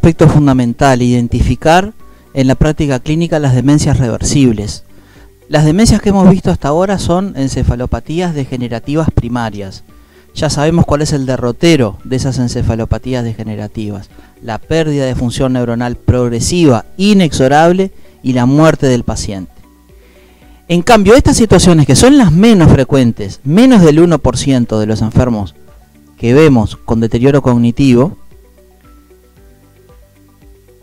aspecto fundamental, identificar en la práctica clínica las demencias reversibles. Las demencias que hemos visto hasta ahora son encefalopatías degenerativas primarias. Ya sabemos cuál es el derrotero de esas encefalopatías degenerativas: la pérdida de función neuronal progresiva, inexorable, y la muerte del paciente. En cambio, estas situaciones, que son las menos frecuentes, menos del 1% de los enfermos que vemos con deterioro cognitivo,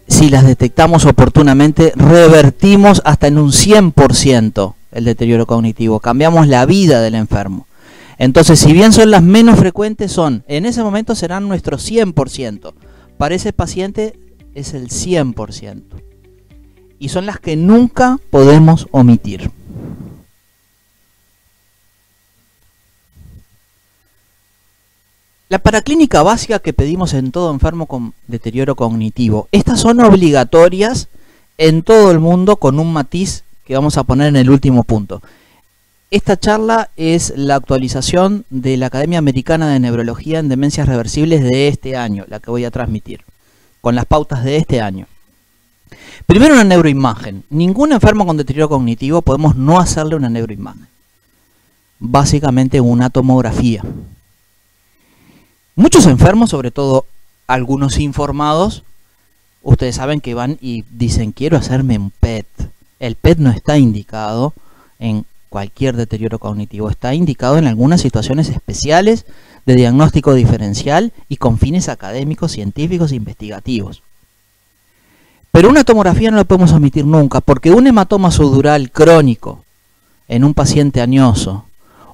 si las detectamos oportunamente, revertimos hasta en un 100% el deterioro cognitivo, cambiamos la vida del enfermo. Entonces, si bien son las menos frecuentes, en ese momento serán nuestro 100%. Para ese paciente es el 100%. Y son las que nunca podemos omitir. La paraclínica básica que pedimos en todo enfermo con deterioro cognitivo. Estas son obligatorias en todo el mundo, con un matiz que vamos a poner en el último punto. Esta charla es la actualización de la Academia Americana de Neurología en Demencias Reversibles de este año, la que voy a transmitir, con las pautas de este año. Primero, una neuroimagen. Ningún enfermo con deterioro cognitivo podemos no hacerle una neuroimagen. Básicamente una tomografía. Muchos enfermos, sobre todo algunos informados, ustedes saben que van y dicen: quiero hacerme un PET. El PET no está indicado en cualquier deterioro cognitivo, está indicado en algunas situaciones especiales de diagnóstico diferencial y con fines académicos, científicos e investigativos. Pero una tomografía no la podemos omitir nunca, porque un hematoma subdural crónico en un paciente añoso,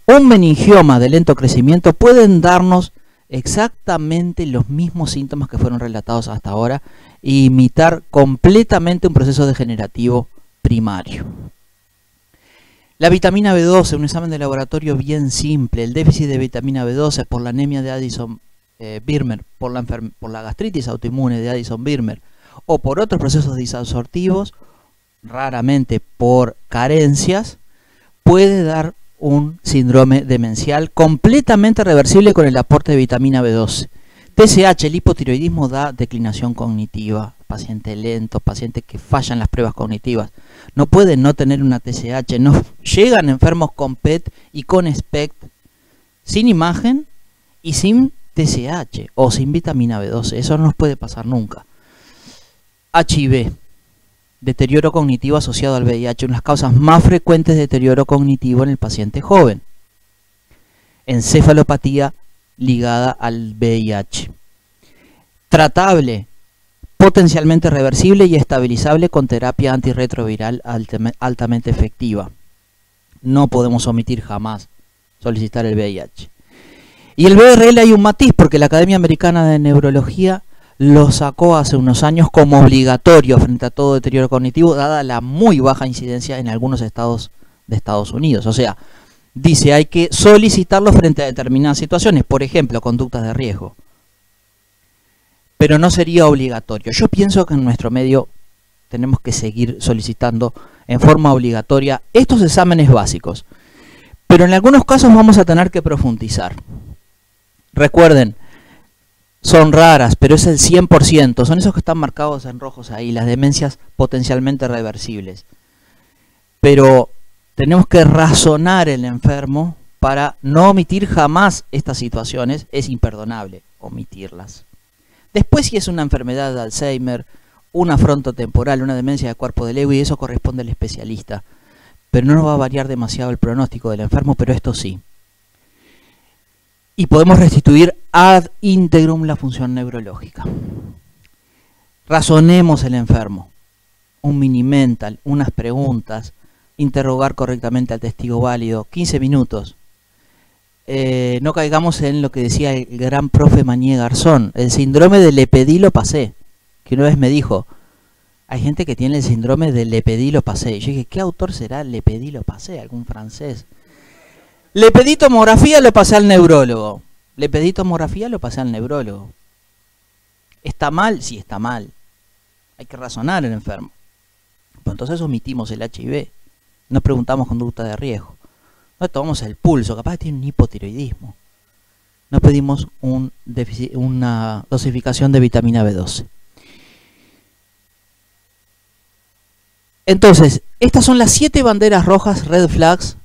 un meningioma de lento crecimiento, pueden darnos exactamente los mismos síntomas que fueron relatados hasta ahora e imitar completamente un proceso degenerativo primario. La vitamina B12, un examen de laboratorio bien simple. El déficit de vitamina B12 por la anemia de Addison-Birmer, por la gastritis autoinmune de Addison-Birmer, o por otros procesos disabsortivos, raramente por carencias, puede dar un síndrome demencial completamente reversible con el aporte de vitamina B12. TSH, el hipotiroidismo, da declinación cognitiva, paciente lento, paciente que fallan las pruebas cognitivas. No pueden no tener una TSH, no llegan enfermos con PET y con SPECT sin imagen y sin TSH o sin vitamina B12. Eso no nos puede pasar nunca. HIV, deterioro cognitivo asociado al VIH, una de las causas más frecuentes de deterioro cognitivo en el paciente joven. Encefalopatía ligada al VIH. Tratable, potencialmente reversible y estabilizable con terapia antirretroviral altamente efectiva. No podemos omitir jamás solicitar el VIH. Y el BRL hay un matiz, porque la Academia Americana de Neurología lo sacó hace unos años como obligatorio frente a todo deterioro cognitivo, dada la muy baja incidencia en algunos estados de Estados Unidos. O sea, dice, hay que solicitarlo frente a determinadas situaciones, por ejemplo, conductas de riesgo. Pero no sería obligatorio. Yo pienso que en nuestro medio tenemos que seguir solicitando en forma obligatoria estos exámenes básicos. Pero en algunos casos vamos a tener que profundizar. Recuerden, son raras, pero es el 100%. Son esos que están marcados en rojos ahí, las demencias potencialmente reversibles. Pero tenemos que razonar el enfermo para no omitir jamás estas situaciones. Es imperdonable omitirlas. Después, si es una enfermedad de Alzheimer, una frontotemporal, una demencia de cuerpo de Lewy, eso corresponde al especialista. Pero no nos va a variar demasiado el pronóstico del enfermo, pero esto sí. Y podemos restituir ad integrum la función neurológica. Razonemos el enfermo. Un mini mental, unas preguntas, interrogar correctamente al testigo válido, 15 minutos. No caigamos en lo que decía el gran profe Mañé Garzón, el síndrome de Lepédi-Lo-Passé, que una vez me dijo: hay gente que tiene el síndrome de Lepédi-Lo-Passé. Y yo dije: ¿qué autor será Lepédi-Lo-Passé? ¿Algún francés? Le pedí tomografía, lo pasé al neurólogo. Le pedí tomografía, lo pasé al neurólogo. ¿Está mal? Sí, está mal. Hay que razonar el enfermo. Pues entonces omitimos el HIV. No preguntamos conducta de riesgo. No tomamos el pulso, capaz que tiene un hipotiroidismo. No pedimos una dosificación de vitamina B12. Entonces, estas son las 7 banderas rojas, red flags,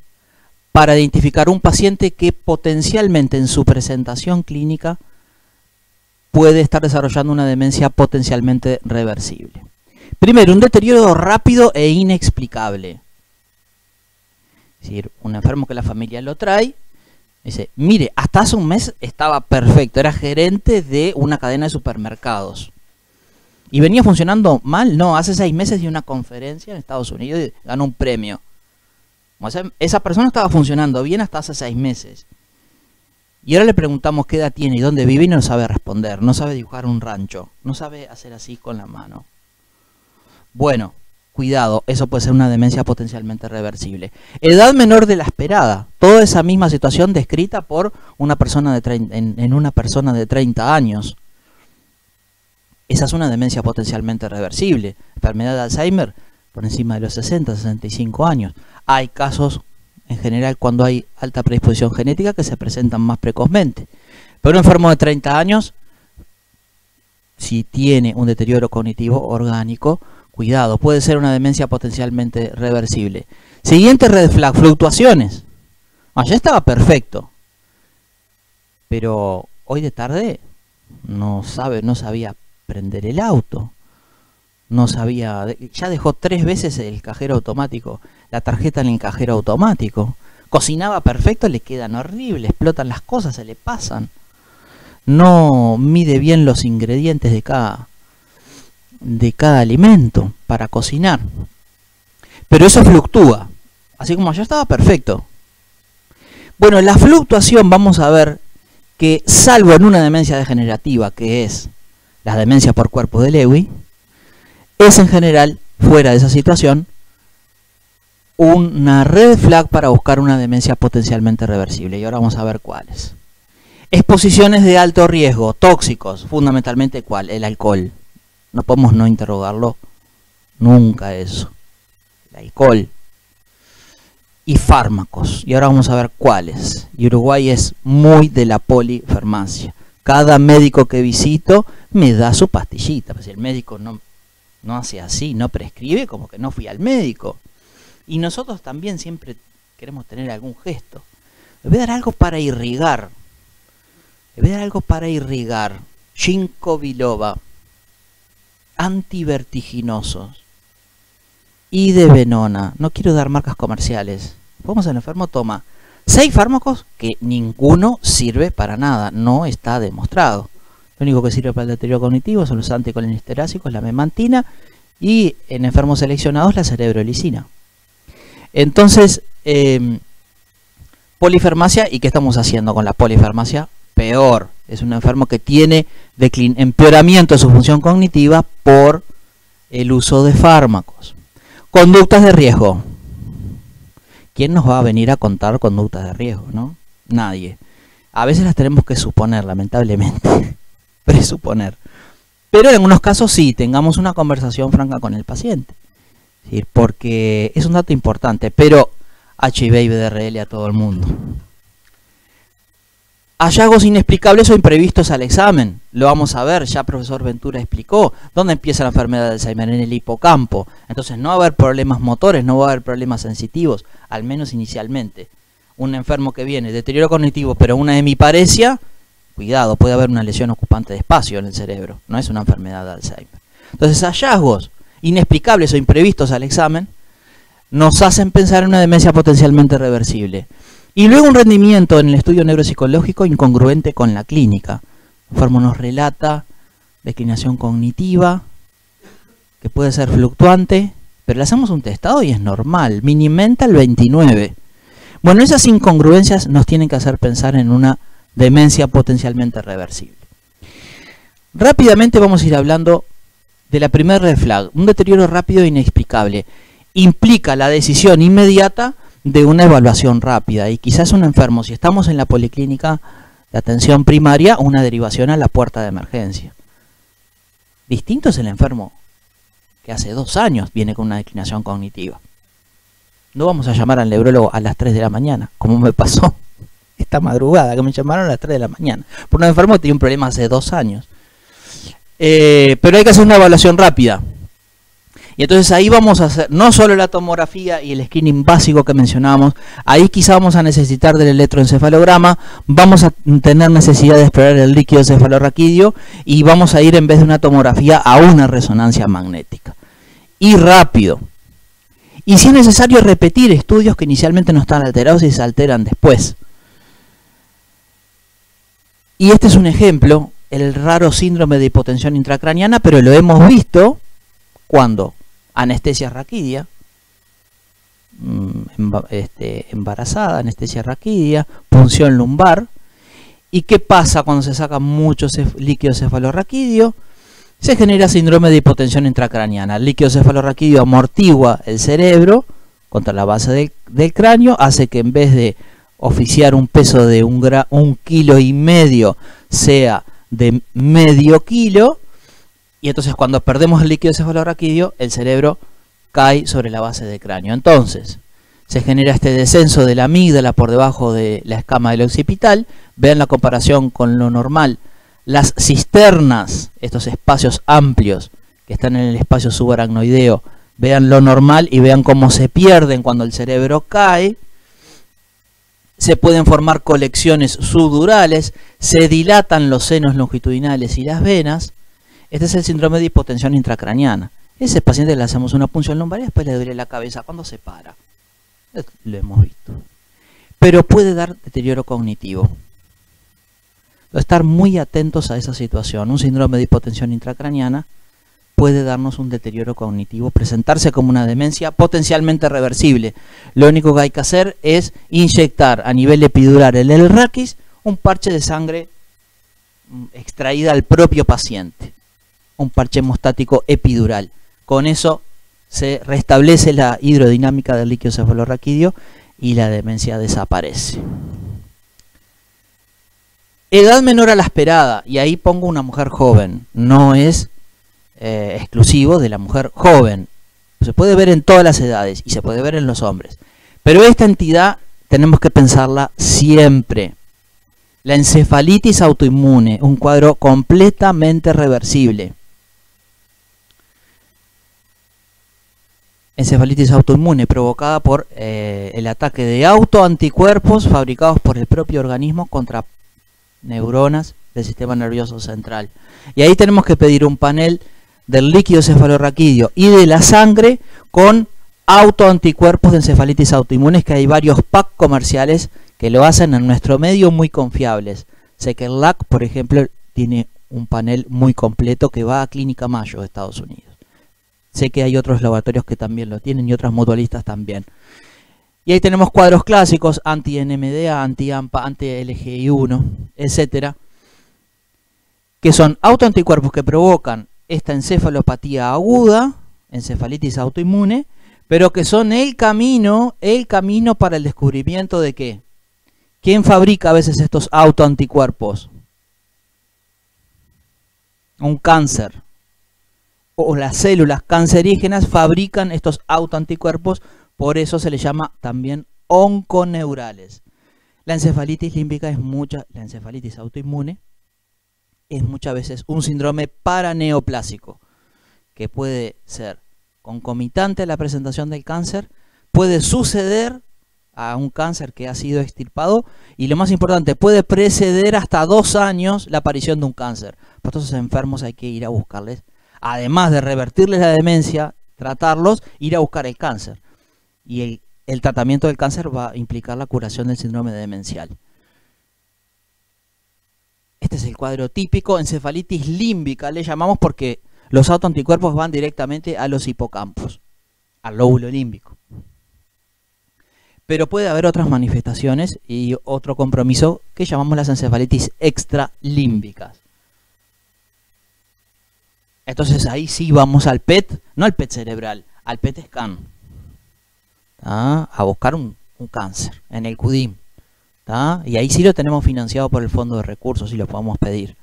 para identificar un paciente que potencialmente en su presentación clínica puede estar desarrollando una demencia potencialmente reversible. Primero, un deterioro rápido e inexplicable. Es decir, un enfermo que la familia lo trae, dice, mire, hasta hace un mes estaba perfecto, era gerente de una cadena de supermercados. ¿Y venía funcionando mal? No, hace 6 meses dio una conferencia en Estados Unidos y ganó un premio. O sea, esa persona estaba funcionando bien hasta hace 6 meses. Y ahora le preguntamos qué edad tiene y dónde vive y no sabe responder. No sabe dibujar un rancho. No sabe hacer así con la mano. Bueno, cuidado, eso puede ser una demencia potencialmente reversible. Edad menor de la esperada. Toda esa misma situación descrita por una persona en una persona de 30 años. Esa es una demencia potencialmente reversible. Enfermedad de Alzheimer por encima de los 60, 65 años. Hay casos, en general, cuando hay alta predisposición genética que se presentan más precozmente. Pero un enfermo de 30 años, si tiene un deterioro cognitivo orgánico, cuidado, puede ser una demencia potencialmente reversible. Siguiente red flag, fluctuaciones. Ya estaba perfecto. Pero hoy de tarde no sabía prender el auto, no sabía, ya dejó 3 veces el cajero automático, la tarjeta en el cajero automático, cocinaba perfecto, le quedan horribles, explotan las cosas, se le pasan, no mide bien los ingredientes de cada alimento para cocinar, pero eso fluctúa, así como ya estaba perfecto. Bueno, la fluctuación vamos a ver que salvo en una demencia degenerativa que es la demencia por cuerpo de Lewy, es en general, fuera de esa situación, una red flag para buscar una demencia potencialmente reversible. Y ahora vamos a ver cuáles. Exposiciones de alto riesgo, tóxicos, fundamentalmente ¿cuál? El alcohol. No podemos no interrogarlo nunca eso. El alcohol. Y fármacos. Y ahora vamos a ver cuáles. Y Uruguay es muy de la polifarmacia. Cada médico que visito me da su pastillita. Pues si el médico no hace así, no prescribe, como que no fui al médico. Y nosotros también siempre queremos tener algún gesto. Le voy a dar algo para irrigar. Ginkgo biloba. Antivertiginosos. Idebenona. No quiero dar marcas comerciales. Vamos al enfermo, toma 6 fármacos que ninguno sirve para nada. No está demostrado. Lo único que sirve para el deterioro cognitivo son los anticolinesterácicos, la memantina y en enfermos seleccionados la cerebrolicina. Entonces, polifarmacia, ¿y qué estamos haciendo con la polifarmacia? Peor, es un enfermo que tiene empeoramiento de su función cognitiva por el uso de fármacos. Conductas de riesgo. ¿Quién nos va a venir a contar conductas de riesgo, no? Nadie. A veces las tenemos que suponer, lamentablemente. Presuponer. Pero en algunos casos sí, tengamos una conversación franca con el paciente. ¿Sí? Porque es un dato importante, pero HIV y VDRL a todo el mundo. Hallazgos inexplicables o imprevistos al examen. Lo vamos a ver, ya el profesor Ventura explicó. ¿Dónde empieza la enfermedad de Alzheimer? En el hipocampo. Entonces no va a haber problemas motores, no va a haber problemas sensitivos, al menos inicialmente. Un enfermo que viene, deterioro cognitivo, pero una hemiparesia, cuidado, puede haber una lesión ocupante de espacio en el cerebro. No es una enfermedad de Alzheimer. Entonces hallazgos inexplicables o imprevistos al examen nos hacen pensar en una demencia potencialmente reversible. Y luego un rendimiento en el estudio neuropsicológico incongruente con la clínica. El enfermo nos relata declinación cognitiva, que puede ser fluctuante, pero le hacemos un testado y es normal, Mini-Mental 29. Bueno, esas incongruencias nos tienen que hacer pensar en una demencia potencialmente reversible. Rápidamente vamos a ir hablando de la primera red flag, un deterioro rápido e inexplicable. Implica la decisión inmediata de una evaluación rápida y quizás un enfermo, si estamos en la policlínica de atención primaria, una derivación a la puerta de emergencia. Distinto es el enfermo que hace 2 años viene con una declinación cognitiva. No vamos a llamar al neurólogo a las 3 de la mañana, como me pasó esta madrugada, que me llamaron a las 3 de la mañana, por un enfermo que tiene un problema hace 2 años. Pero hay que hacer una evaluación rápida. Y Y entonces ahí vamos a hacer no solo la tomografía y el screening básico que mencionamos, ahí quizá vamos a necesitar del electroencefalograma, vamos a tener necesidad de explorar el líquido cefalorraquídeo y vamos a ir en vez de una tomografía a una resonancia magnética. Y rápido. Y si es necesario repetir estudios que inicialmente no están alterados y se alteran después. Y este es un ejemplo, el raro síndrome de hipotensión intracraniana, pero lo hemos visto cuando anestesia raquídea, embarazada, anestesia raquídea, punción lumbar. ¿Y qué pasa cuando se saca mucho líquido cefalorraquídeo? Se genera síndrome de hipotensión intracraniana. El líquido cefalorraquídeo amortigua el cerebro contra la base del cráneo, hace que en vez de oficiar un peso de 1,5 kilos sea de medio kilo. Y entonces cuando perdemos el líquido cefalorraquídeo, el cerebro cae sobre la base del cráneo. Entonces, se genera este descenso de la amígdala por debajo de la escama del occipital. Vean la comparación con lo normal. Las cisternas, estos espacios amplios que están en el espacio subaracnoideo, vean lo normal y vean cómo se pierden cuando el cerebro cae. Se pueden formar colecciones subdurales, se dilatan los senos longitudinales y las venas. Este es el síndrome de hipotensión intracraniana. Ese paciente le hacemos una punción lumbar y después le duele la cabeza cuando se para. Lo hemos visto. Pero puede dar deterioro cognitivo. Estar muy atentos a esa situación. Un síndrome de hipotensión intracraniana puede darnos un deterioro cognitivo, presentarse como una demencia potencialmente reversible. Lo único que hay que hacer es inyectar a nivel epidural en el raquis un parche de sangre extraída al propio paciente. Un parche hemostático epidural. Con eso se restablece la hidrodinámica del líquido cefalorraquídeo y la demencia desaparece. Edad menor a la esperada, y ahí pongo una mujer joven, no es exclusivo de la mujer joven. Se puede ver en todas las edades y se puede ver en los hombres. Pero esta entidad tenemos que pensarla siempre. La encefalitis autoinmune, un cuadro completamente reversible. Encefalitis autoinmune provocada por el ataque de autoanticuerpos fabricados por el propio organismo contra neuronas del sistema nervioso central. Y ahí tenemos que pedir un panel del líquido cefalorraquídeo y de la sangre con autoanticuerpos de encefalitis autoinmunes, que hay varios packs comerciales que lo hacen en nuestro medio muy confiables. Sé que el LAC, por ejemplo, tiene un panel muy completo que va a Clínica Mayo de Estados Unidos. Sé que hay otros laboratorios que también lo tienen y otras mutualistas también. Y ahí tenemos cuadros clásicos, anti-NMDA, anti-AMPA, anti-LGI1, etcétera, que son autoanticuerpos que provocan esta encefalopatía aguda, encefalitis autoinmune, pero que son el camino para el descubrimiento de ¿qué? ¿Quién fabrica a veces estos autoanticuerpos? Un cáncer. O las células cancerígenas fabrican estos autoanticuerpos, por eso se les llama también onconeurales. La encefalitis límbica la encefalitis autoinmune es muchas veces un síndrome paraneoplásico, que puede ser concomitante a la presentación del cáncer, puede suceder a un cáncer que ha sido extirpado y lo más importante, puede preceder hasta 2 años la aparición de un cáncer. Por estos enfermos hay que ir a buscarles, además de revertirles la demencia, tratarlos, ir a buscar el cáncer. Y el tratamiento del cáncer va a implicar la curación del síndrome demencial. Este es el cuadro típico, encefalitis límbica le llamamos porque los autoanticuerpos van directamente a los hipocampos, al lóbulo límbico. Pero puede haber otras manifestaciones y otro compromiso que llamamos las encefalitis extralímbicas. Entonces ahí sí vamos al PET, no al PET cerebral, al PET scan, a buscar un cáncer en el CUDIM. Y ahí sí lo tenemos financiado por el Fondo de Recursos y lo podemos pedir.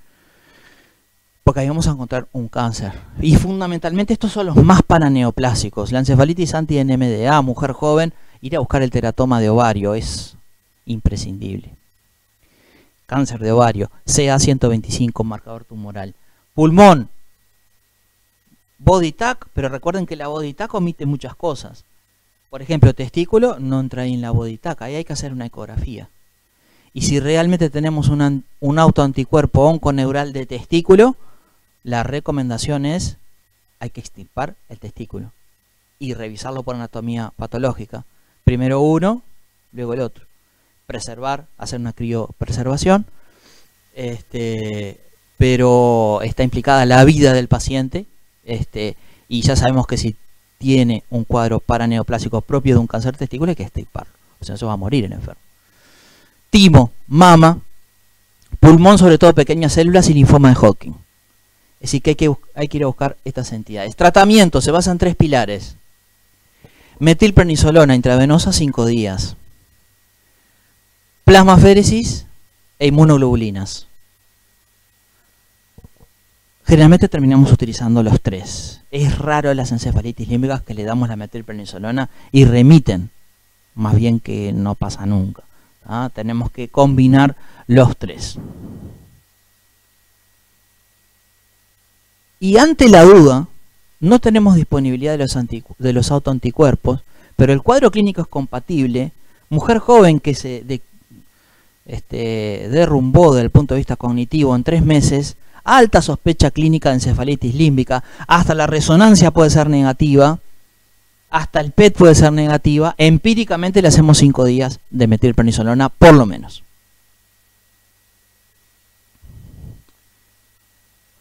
Porque ahí vamos a encontrar un cáncer. Y fundamentalmente estos son los más paraneoplásicos. La encefalitis anti-NMDA, mujer joven, ir a buscar el teratoma de ovario es imprescindible. Cáncer de ovario, CA125, marcador tumoral. Pulmón, Body tag, pero recuerden que la body tag omite muchas cosas. Por ejemplo, testículo no entra ahí en la body tag, ahí hay que hacer una ecografía. Y si realmente tenemos un autoanticuerpo onconeural de testículo, la recomendación es, hay que extirpar el testículo y revisarlo por anatomía patológica. Primero uno, luego el otro. Preservar, hacer una criopreservación, pero está implicada la vida del paciente, y ya sabemos que si tiene un cuadro paraneoplásico propio de un cáncer testicular hay que extirparlo, o sea, eso va a morir el enfermo. Timo, mama, pulmón, sobre todo pequeñas células y linfoma de Hodgkin. Es decir, que hay que ir a buscar estas entidades. Tratamiento se basa en 3 pilares. Metilprednisolona intravenosa 5 días. Plasmaféresis e inmunoglobulinas. Generalmente terminamos utilizando los 3. Es raro las encefalitis límbicas que le damos la metilprednisolona y remiten. Más bien que no pasa nunca. Tenemos que combinar los 3. Y ante la duda, no tenemos disponibilidad de los autoanticuerpos, pero el cuadro clínico es compatible. Mujer joven que se derrumbó desde el punto de vista cognitivo en 3 meses, alta sospecha clínica de encefalitis límbica, hasta la resonancia puede ser negativa, hasta el PET puede ser negativa, empíricamente le hacemos 5 días de metilprednisolona por lo menos.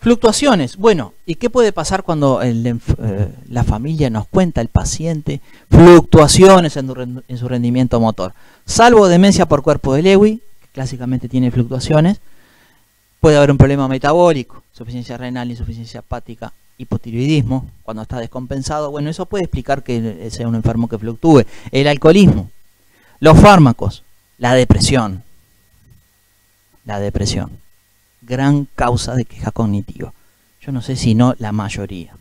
Fluctuaciones. Bueno, ¿y qué puede pasar cuando la familia nos cuenta, el paciente, fluctuaciones en su rendimiento motor? Salvo demencia por cuerpo de Lewy, que clásicamente tiene fluctuaciones, puede haber un problema metabólico, insuficiencia renal, insuficiencia hepática, hipotiroidismo, cuando está descompensado. Bueno, eso puede explicar que sea un enfermo que fluctúe. El alcoholismo, los fármacos, la depresión. Gran causa de queja cognitiva. Yo no sé si no la mayoría.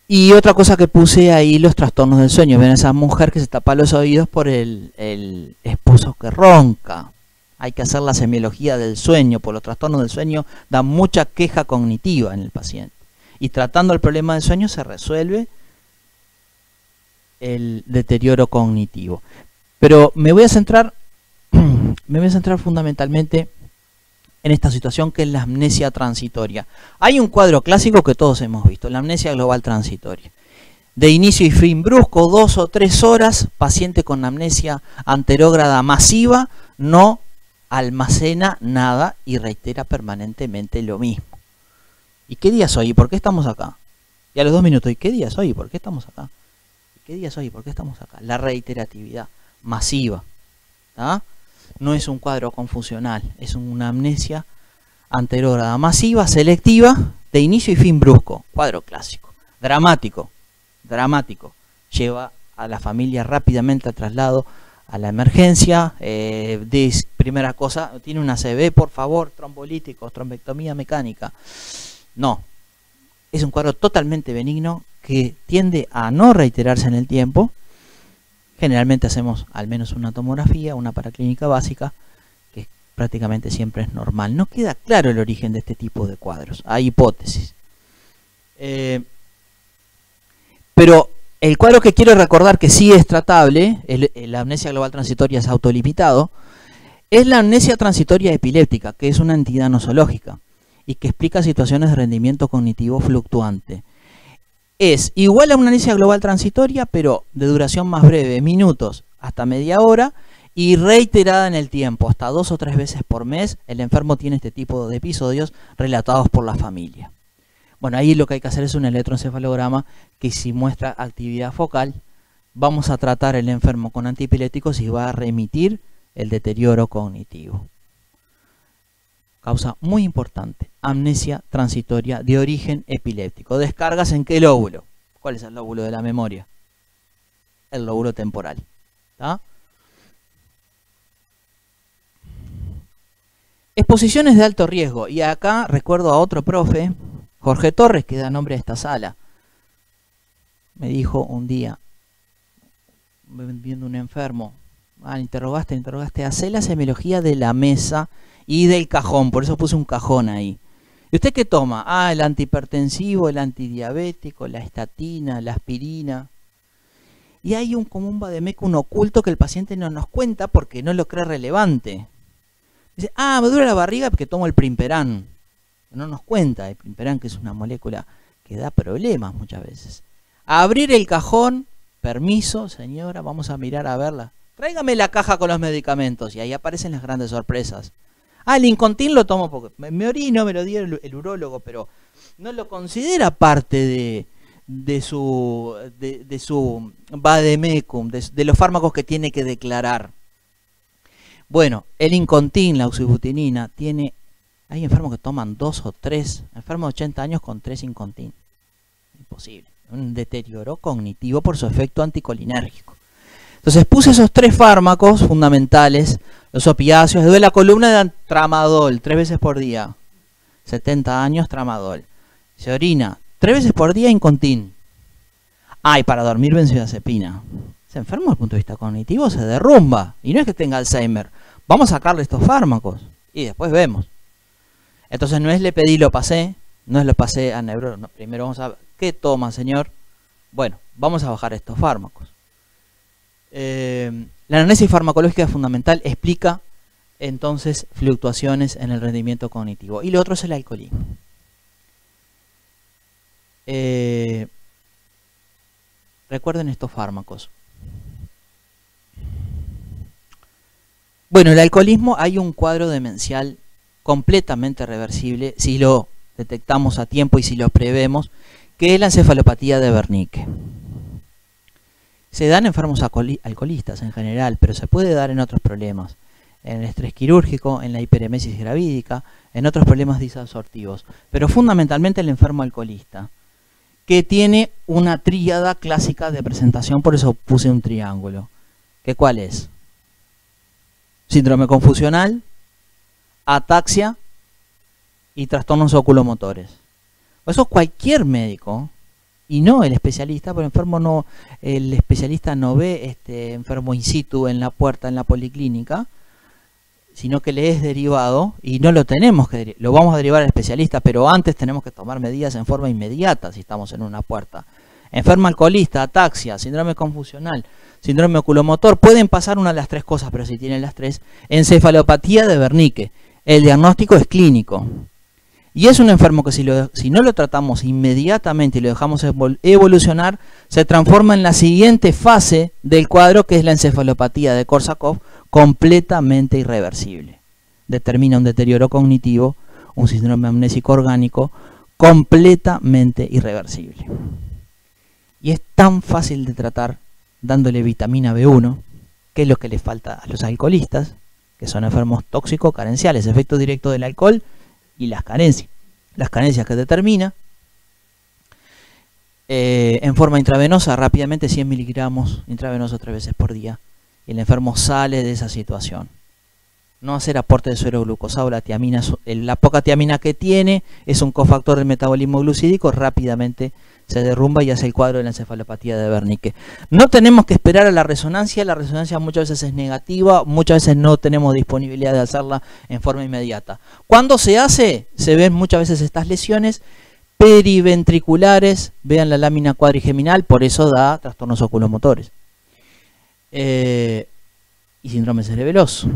Y otra cosa que puse ahí, los trastornos del sueño. Ven a esa mujer que se tapa los oídos por el esposo que ronca. Hay que hacer la semiología del sueño, por los trastornos del sueño dan mucha queja cognitiva en el paciente. Y tratando el problema del sueño se resuelve el deterioro cognitivo. Pero me voy a centrar fundamentalmente en esta situación que es la amnesia transitoria. Hay un cuadro clásico que todos hemos visto, la amnesia global transitoria. De inicio y fin brusco, 2 o 3 horas, paciente con amnesia anterógrada masiva, no almacena nada y reitera permanentemente lo mismo. ¿Y qué día es hoy? ¿Y por qué estamos acá? Y a los 2 minutos, ¿y qué día es hoy? ¿Y por qué estamos acá? ¿Y qué día es hoy? ¿Y por qué estamos acá? La reiteratividad masiva. No es un cuadro confusional, es una amnesia anterógrada masiva, selectiva, de inicio y fin brusco. Cuadro clásico. Dramático. Lleva a la familia rápidamente al traslado a la emergencia. Primera cosa, tiene una CB, por favor, trombolíticos, trombectomía mecánica. No, es un cuadro totalmente benigno que tiende a no reiterarse en el tiempo. Generalmente hacemos al menos una tomografía, una paraclínica básica, que prácticamente siempre es normal. No queda claro el origen de este tipo de cuadros, hay hipótesis. Pero el cuadro que quiero recordar que sí es tratable, la amnesia global transitoria es autolimitado, es la amnesia transitoria epiléptica, que es una entidad nosológica y que explica situaciones de rendimiento cognitivo fluctuante. Es igual a una amnesia global transitoria, pero de duración más breve, minutos hasta media hora, y reiterada en el tiempo, hasta 2 o 3 veces por mes. El enfermo tiene este tipo de episodios relatados por la familia. Bueno, ahí lo que hay que hacer es un electroencefalograma que si muestra actividad focal, vamos a tratar el enfermo con antiepilépticos y va a remitir el deterioro cognitivo. Causa muy importante, amnesia transitoria de origen epiléptico. ¿Descargas en qué lóbulo? ¿Cuál es el lóbulo de la memoria? El lóbulo temporal. Exposiciones de alto riesgo. Y acá recuerdo a otro profe, Jorge Torres, que da nombre a esta sala. Me dijo un día, viendo un enfermo, interrogaste, hacé la semiología de la mesa y del cajón, por eso puse un cajón ahí. ¿Y usted qué toma? Ah, el antihipertensivo, el antidiabético, la estatina, la aspirina. Y hay como un vademecum oculto que el paciente no nos cuenta porque no lo cree relevante. Dice, ah, me duele la barriga porque tomo el Primperan. No nos cuenta el Primperan, que es una molécula que da problemas muchas veces. A abrir el cajón, permiso, señora, vamos a mirar a verla. Tráigame la caja con los medicamentos. Y ahí aparecen las grandes sorpresas. Ah, el Incontin lo tomo porque me orino, me lo dio el urólogo, pero no lo considera parte de su vademecum, de los fármacos que tiene que declarar. Bueno, el Incontin, la oxibutinina, hay enfermos que toman 2 o 3, enfermos de 80 años con 3 Incontin. Imposible. Un deterioro cognitivo por su efecto anticolinérgico. Entonces puse esos 3 fármacos fundamentales, los opiáceos, le doy la columna de tramadol 3 veces por día, 70 años tramadol. Se orina 3 veces por día Incontin. Ah, y para dormir benzodiazepina. Ese enfermo desde el punto de vista cognitivo se derrumba. Y no es que tenga Alzheimer. Vamos a sacarle estos fármacos y después vemos. Entonces no es le pedí, lo pasé, no es lo pasé a neurólogo. No, primero vamos a ver, ¿qué toma, señor? Bueno, vamos a bajar estos fármacos. La anamnesis farmacológica fundamental explica entonces fluctuaciones en el rendimiento cognitivo. Y lo otro es el alcoholismo. Recuerden estos fármacos. Bueno, el alcoholismo, hay un cuadro demencial completamente reversible si lo detectamos a tiempo y si lo prevemos, que es la encefalopatía de Wernicke. Se dan enfermos alcoholistas en general, pero se puede dar en otros problemas, en el estrés quirúrgico, en la hiperemesis gravídica, en otros problemas disabsortivos, pero fundamentalmente el enfermo alcoholista, que tiene una tríada clásica de presentación, por eso puse un triángulo. ¿Qué cuál es? Síndrome confusional, ataxia y trastornos oculomotores. Eso cualquier médico, y no el especialista, porque el especialista no ve enfermo in situ en la puerta, en la policlínica, sino que le es derivado, y no lo tenemos que lo vamos a derivar al especialista, pero antes tenemos que tomar medidas en forma inmediata si estamos en una puerta. Enfermo alcoholista, ataxia, síndrome confusional, síndrome oculomotor, pueden pasar una de las 3 cosas, pero si tienen las 3, encefalopatía de Wernicke. El diagnóstico es clínico. Y es un enfermo que si no lo tratamos inmediatamente y lo dejamos evolucionar, se transforma en la siguiente fase del cuadro, que es la encefalopatía de Korsakoff, completamente irreversible. Determina un deterioro cognitivo, un síndrome amnésico orgánico, completamente irreversible. Y es tan fácil de tratar dándole vitamina B1, que es lo que le falta a los alcoholistas, que son enfermos tóxicos carenciales, efecto directo del alcohol y las carencias que determina, en forma intravenosa, rápidamente 100 miligramos intravenoso 3 veces por día, y el enfermo sale de esa situación. No hacer aporte de suero glucosado, la tiamina, la poca tiamina que tiene es un cofactor del metabolismo glucídico, rápidamente se derrumba y hace el cuadro de la encefalopatía de Wernicke. No tenemos que esperar a la resonancia muchas veces es negativa, muchas veces no tenemos disponibilidad de hacerla en forma inmediata. Cuando se hace, se ven muchas veces estas lesiones periventriculares, vean la lámina cuadrigeminal, por eso da trastornos oculomotores. Y síndrome cerebeloso.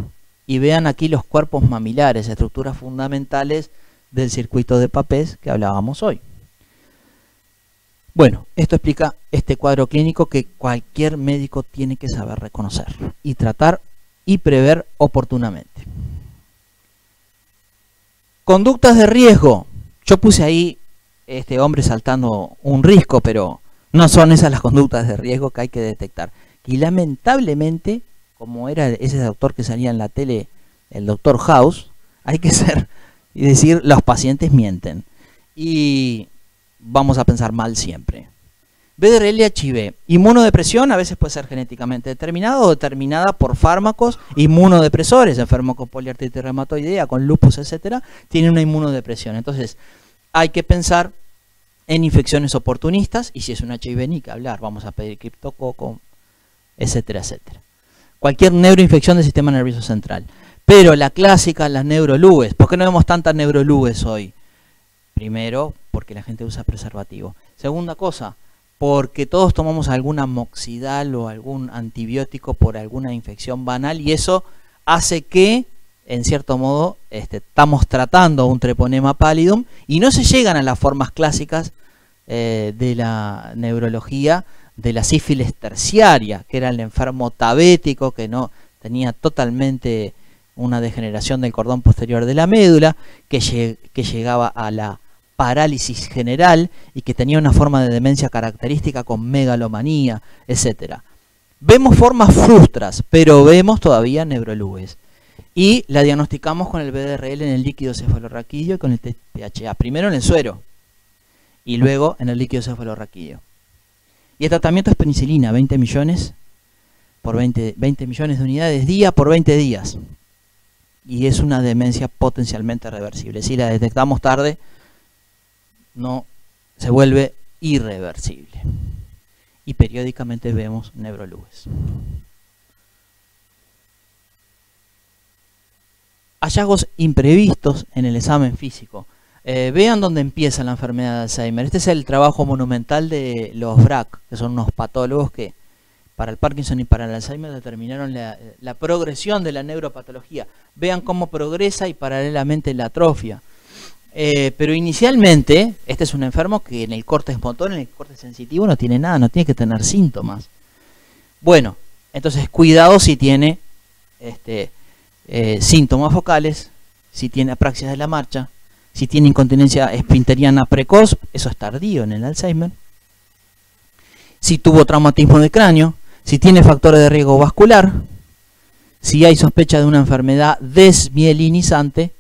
Y vean aquí los cuerpos mamilares, estructuras fundamentales del circuito de Papez que hablábamos hoy. Bueno, esto explica este cuadro clínico que cualquier médico tiene que saber reconocer y tratar y prever oportunamente. Conductas de riesgo. Yo puse ahí este hombre saltando un risco, pero no son esas las conductas de riesgo que hay que detectar. Y lamentablemente, como era ese doctor que salía en la tele, el doctor House, hay que ser y decir, los pacientes mienten. Y vamos a pensar mal siempre. BDRL-HIV, inmunodepresión, a veces puede ser genéticamente determinada o determinada por fármacos inmunodepresores, enfermo con poliartritis reumatoidea, con lupus, etcétera, tiene una inmunodepresión. Entonces, hay que pensar en infecciones oportunistas, y si es un HIV ni que hablar, vamos a pedir criptococo, etcétera, etcétera. Cualquier neuroinfección del sistema nervioso central. Pero la clásica, las neurolues, ¿por qué no vemos tantas neurolues hoy? Primero, porque la gente usa preservativo. Segunda cosa, porque todos tomamos algún amoxidal o algún antibiótico por alguna infección banal y eso hace que, en cierto modo, estamos tratando un treponema pallidum y no se llegan a las formas clásicas de la neurología de la sífilis terciaria, que era el enfermo tabético que no tenía totalmente una degeneración del cordón posterior de la médula, que llegaba a la parálisis general y que tenía una forma de demencia característica con megalomanía, etc. Vemos formas frustras, pero vemos todavía neurolues. Y la diagnosticamos con el BDRL en el líquido cefalorraquídeo y con el TPHA. Primero en el suero y luego en el líquido cefalorraquídeo. Y el tratamiento es penicilina, 20 millones por 20 millones de unidades día por 20 días. Y es una demencia potencialmente reversible. Si la detectamos tarde, no se vuelve irreversible. Y periódicamente vemos neurolues. Hallazgos imprevistos en el examen físico. Vean dónde empieza la enfermedad de Alzheimer. Este es el trabajo monumental de los BRAC, que son unos patólogos que para el Parkinson y para el Alzheimer determinaron la progresión de la neuropatología. Vean cómo progresa y paralelamente la atrofia. Pero inicialmente, este es un enfermo que en el córtex motor, en el córtex sensitivo no tiene nada, no tiene que tener síntomas. Bueno, entonces cuidado si tiene síntomas focales, si tiene apraxia de la marcha, si tiene incontinencia esfinteriana precoz, eso es tardío en el Alzheimer. Si tuvo traumatismo de cráneo, si tiene factores de riesgo vascular, si hay sospecha de una enfermedad desmielinizante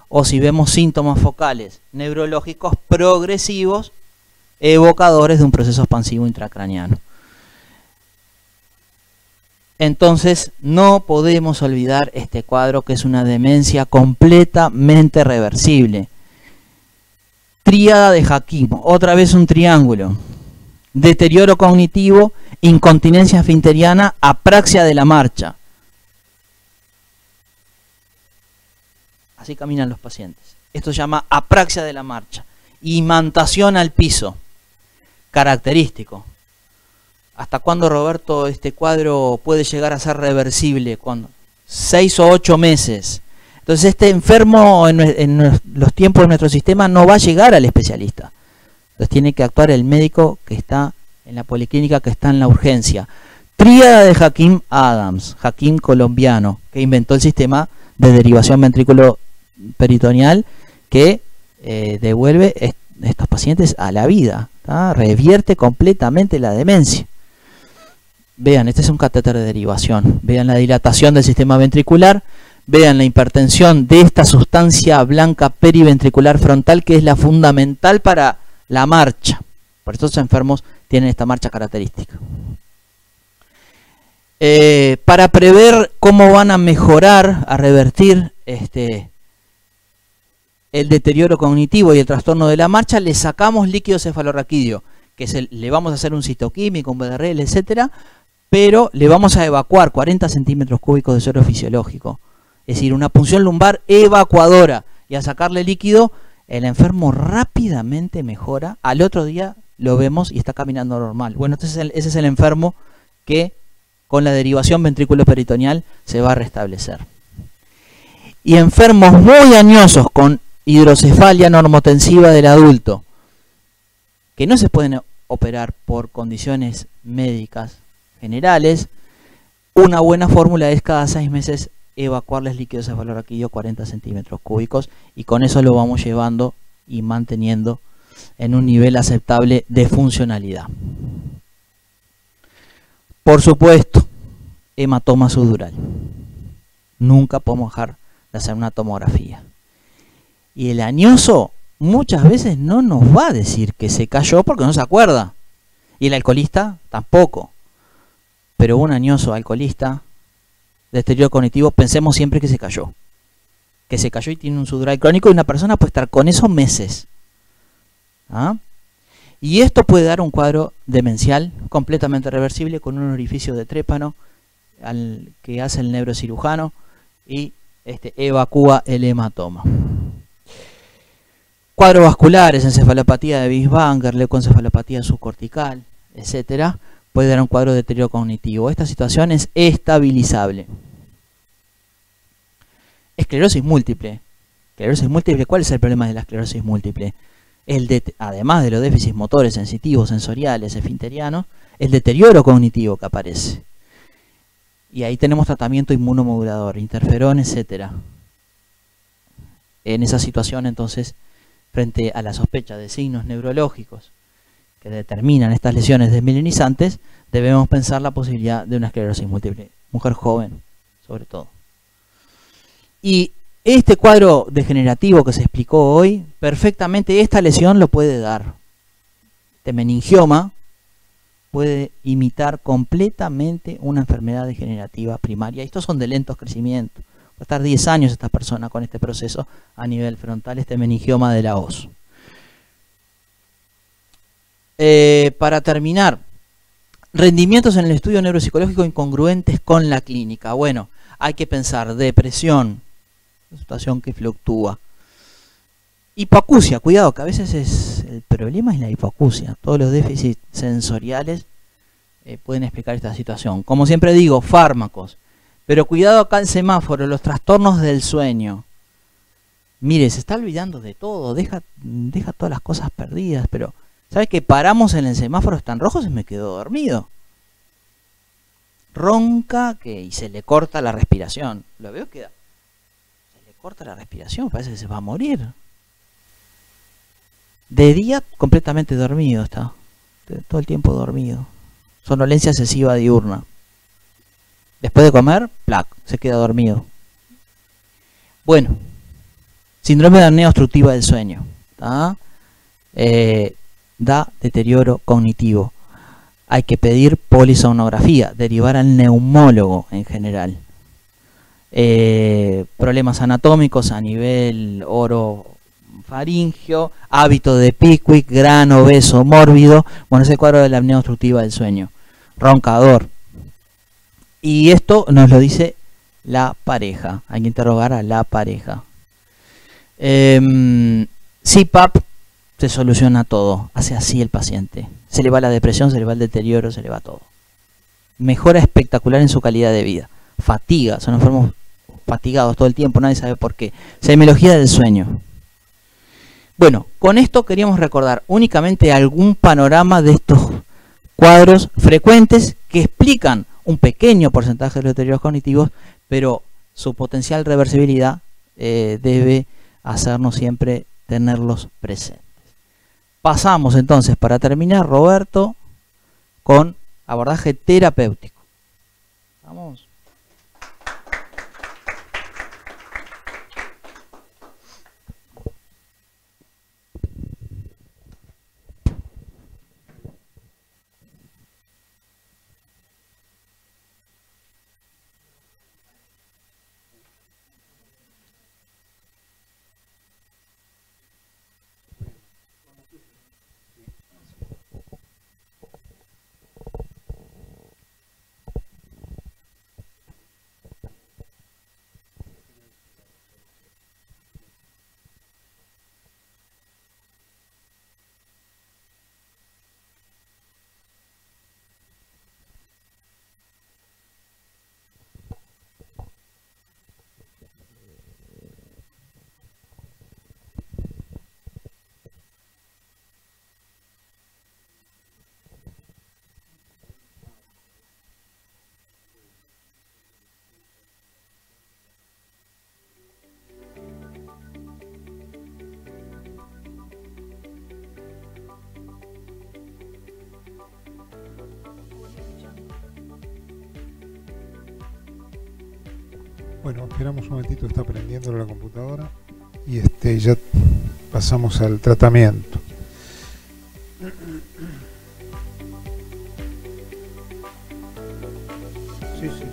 o si vemos síntomas focales neurológicos progresivos evocadores de un proceso expansivo intracraniano. Entonces no podemos olvidar este cuadro que es una demencia completamente reversible. Tríada de Hakim, otra vez un triángulo. Deterioro cognitivo, incontinencia esfinteriana, apraxia de la marcha. Así caminan los pacientes. Esto se llama apraxia de la marcha. Imantación al piso. Característico. ¿Hasta cuándo, Roberto, este cuadro puede llegar a ser reversible? ¿Cuándo? 6 o 8 meses. Entonces este enfermo en los tiempos de nuestro sistema no va a llegar al especialista. Entonces tiene que actuar el médico que está en la policlínica, que está en la urgencia. Tríada de Hakim Adams, Hakim colombiano, que inventó el sistema de derivación ventrículo-peritoneal que devuelve estos pacientes a la vida, ¿tá? Revierte completamente la demencia. Vean, este es un catéter de derivación. Vean la dilatación del sistema ventricular. Vean la hipertensión de esta sustancia blanca periventricular frontal que es la fundamental para la marcha. Por eso estos enfermos tienen esta marcha característica. Para prever cómo van a mejorar, a revertir el deterioro cognitivo y el trastorno de la marcha, le sacamos líquido cefalorraquídeo, que le vamos a hacer un citoquímico, un BDRL, etcétera, pero le vamos a evacuar 40 centímetros cúbicos de suero fisiológico. Es decir, una punción lumbar evacuadora. Y a sacarle líquido, el enfermo rápidamente mejora. Al otro día lo vemos y está caminando normal. Bueno, ese es el enfermo que con la derivación ventrículo-peritoneal se va a restablecer. Y enfermos muy añosos con hidrocefalia normotensiva del adulto, que no se pueden operar por condiciones médicas generales, una buena fórmula es cada 6 meses evacuarles líquido cefalorraquídeo 40 centímetros cúbicos y con eso lo vamos llevando y manteniendo en un nivel aceptable de funcionalidad. Por supuesto, hematoma subdural. Nunca podemos dejar de hacer una tomografía. Y el añoso muchas veces no nos va a decir que se cayó porque no se acuerda. Y el alcoholista tampoco. Pero un añoso alcoholista de deterioro cognitivo, pensemos siempre que se cayó. Que se cayó y tiene un sudural crónico y una persona puede estar con eso meses. ¿Ah? Y esto puede dar un cuadro demencial completamente reversible con un orificio de trépano que hace el neurocirujano y evacúa el hematoma. Cuadros vasculares, encefalopatía de Binswanger, leucoencefalopatía subcortical, etcétera, puede dar un cuadro de deterioro cognitivo. Esta situación es estabilizable. Esclerosis múltiple. Esclerosis múltiple, ¿cuál es el problema de la esclerosis múltiple? Además de los déficits motores, sensitivos, sensoriales, esfinterianos, el deterioro cognitivo que aparece. Y ahí tenemos tratamiento inmunomodulador, interferón, etcétera. En esa situación, entonces, frente a la sospecha de signos neurológicos que determinan estas lesiones desmielinizantes, debemos pensar la posibilidad de una esclerosis múltiple. Mujer joven, sobre todo. Y este cuadro degenerativo que se explicó hoy, perfectamente esta lesión lo puede dar. Este meningioma puede imitar completamente una enfermedad degenerativa primaria. Estos son de lentos crecimientos. Va a estar 10 años esta persona con este proceso a nivel frontal, este meningioma de la hoz. Para terminar, rendimientos en el estudio neuropsicológico incongruentes con la clínica. Bueno, hay que pensar depresión, una situación que fluctúa. Hipoacusia, cuidado, que a veces el problema es la hipoacusia. Todos los déficits sensoriales pueden explicar esta situación. Como siempre digo, fármacos. Pero cuidado acá el semáforo, los trastornos del sueño. Mire, se está olvidando de todo, deja todas las cosas perdidas, pero ¿sabe que paramos en el semáforo, está en rojo, se me quedó dormido? Ronca y se le corta la respiración. Lo veo que se le corta la respiración, parece que se va a morir. De día completamente dormido está, todo el tiempo dormido. Somnolencia excesiva diurna. Después de comer, plac, se queda dormido. Bueno, síndrome de apnea obstructiva del sueño. Da deterioro cognitivo. Hay que pedir polisomnografía, derivar al neumólogo en general. Problemas anatómicos a nivel orofaringeo, hábito de Pickwick, gran obeso mórbido. Bueno, ese cuadro de la apnea obstructiva del sueño. Roncador. Y esto nos lo dice la pareja. Hay que interrogar a la pareja. CPAP se soluciona todo. Hace así el paciente. Se le va la depresión, se le va el deterioro, se le va todo. Mejora espectacular en su calidad de vida. Fatiga. Son enfermos fatigados todo el tiempo. Nadie sabe por qué. Semiología del sueño. Bueno, con esto queríamos recordar únicamente algún panorama de estos cuadros frecuentes que explican un pequeño porcentaje de los deterioros cognitivos, pero su potencial reversibilidad debe hacernos siempre tenerlos presentes. Pasamos entonces, para terminar, Roberto, con abordaje terapéutico. Vamos. Bueno, esperamos un momentito, está prendiendo la computadora y ya pasamos al tratamiento. Sí, sí.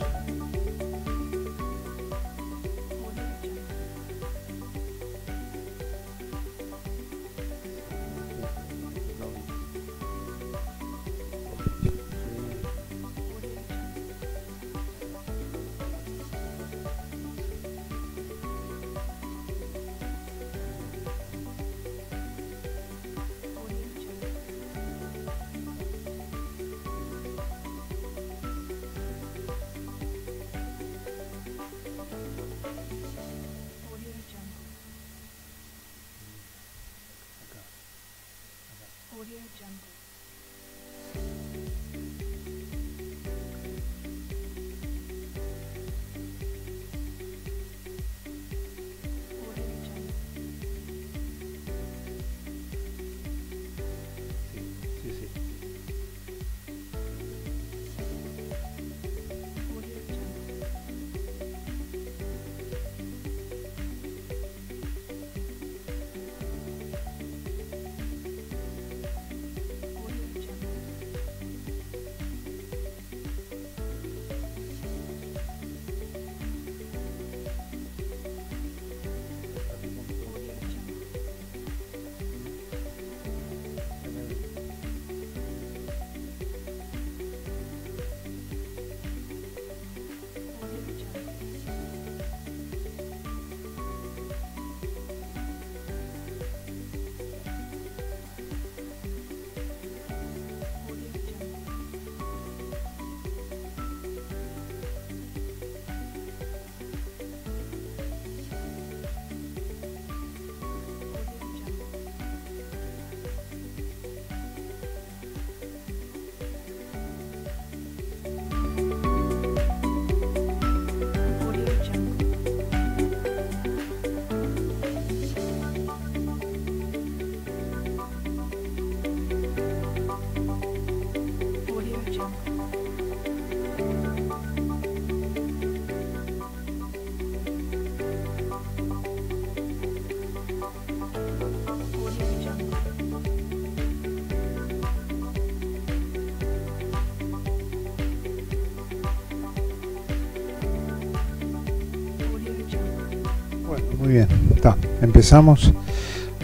Muy bien, está. Empezamos.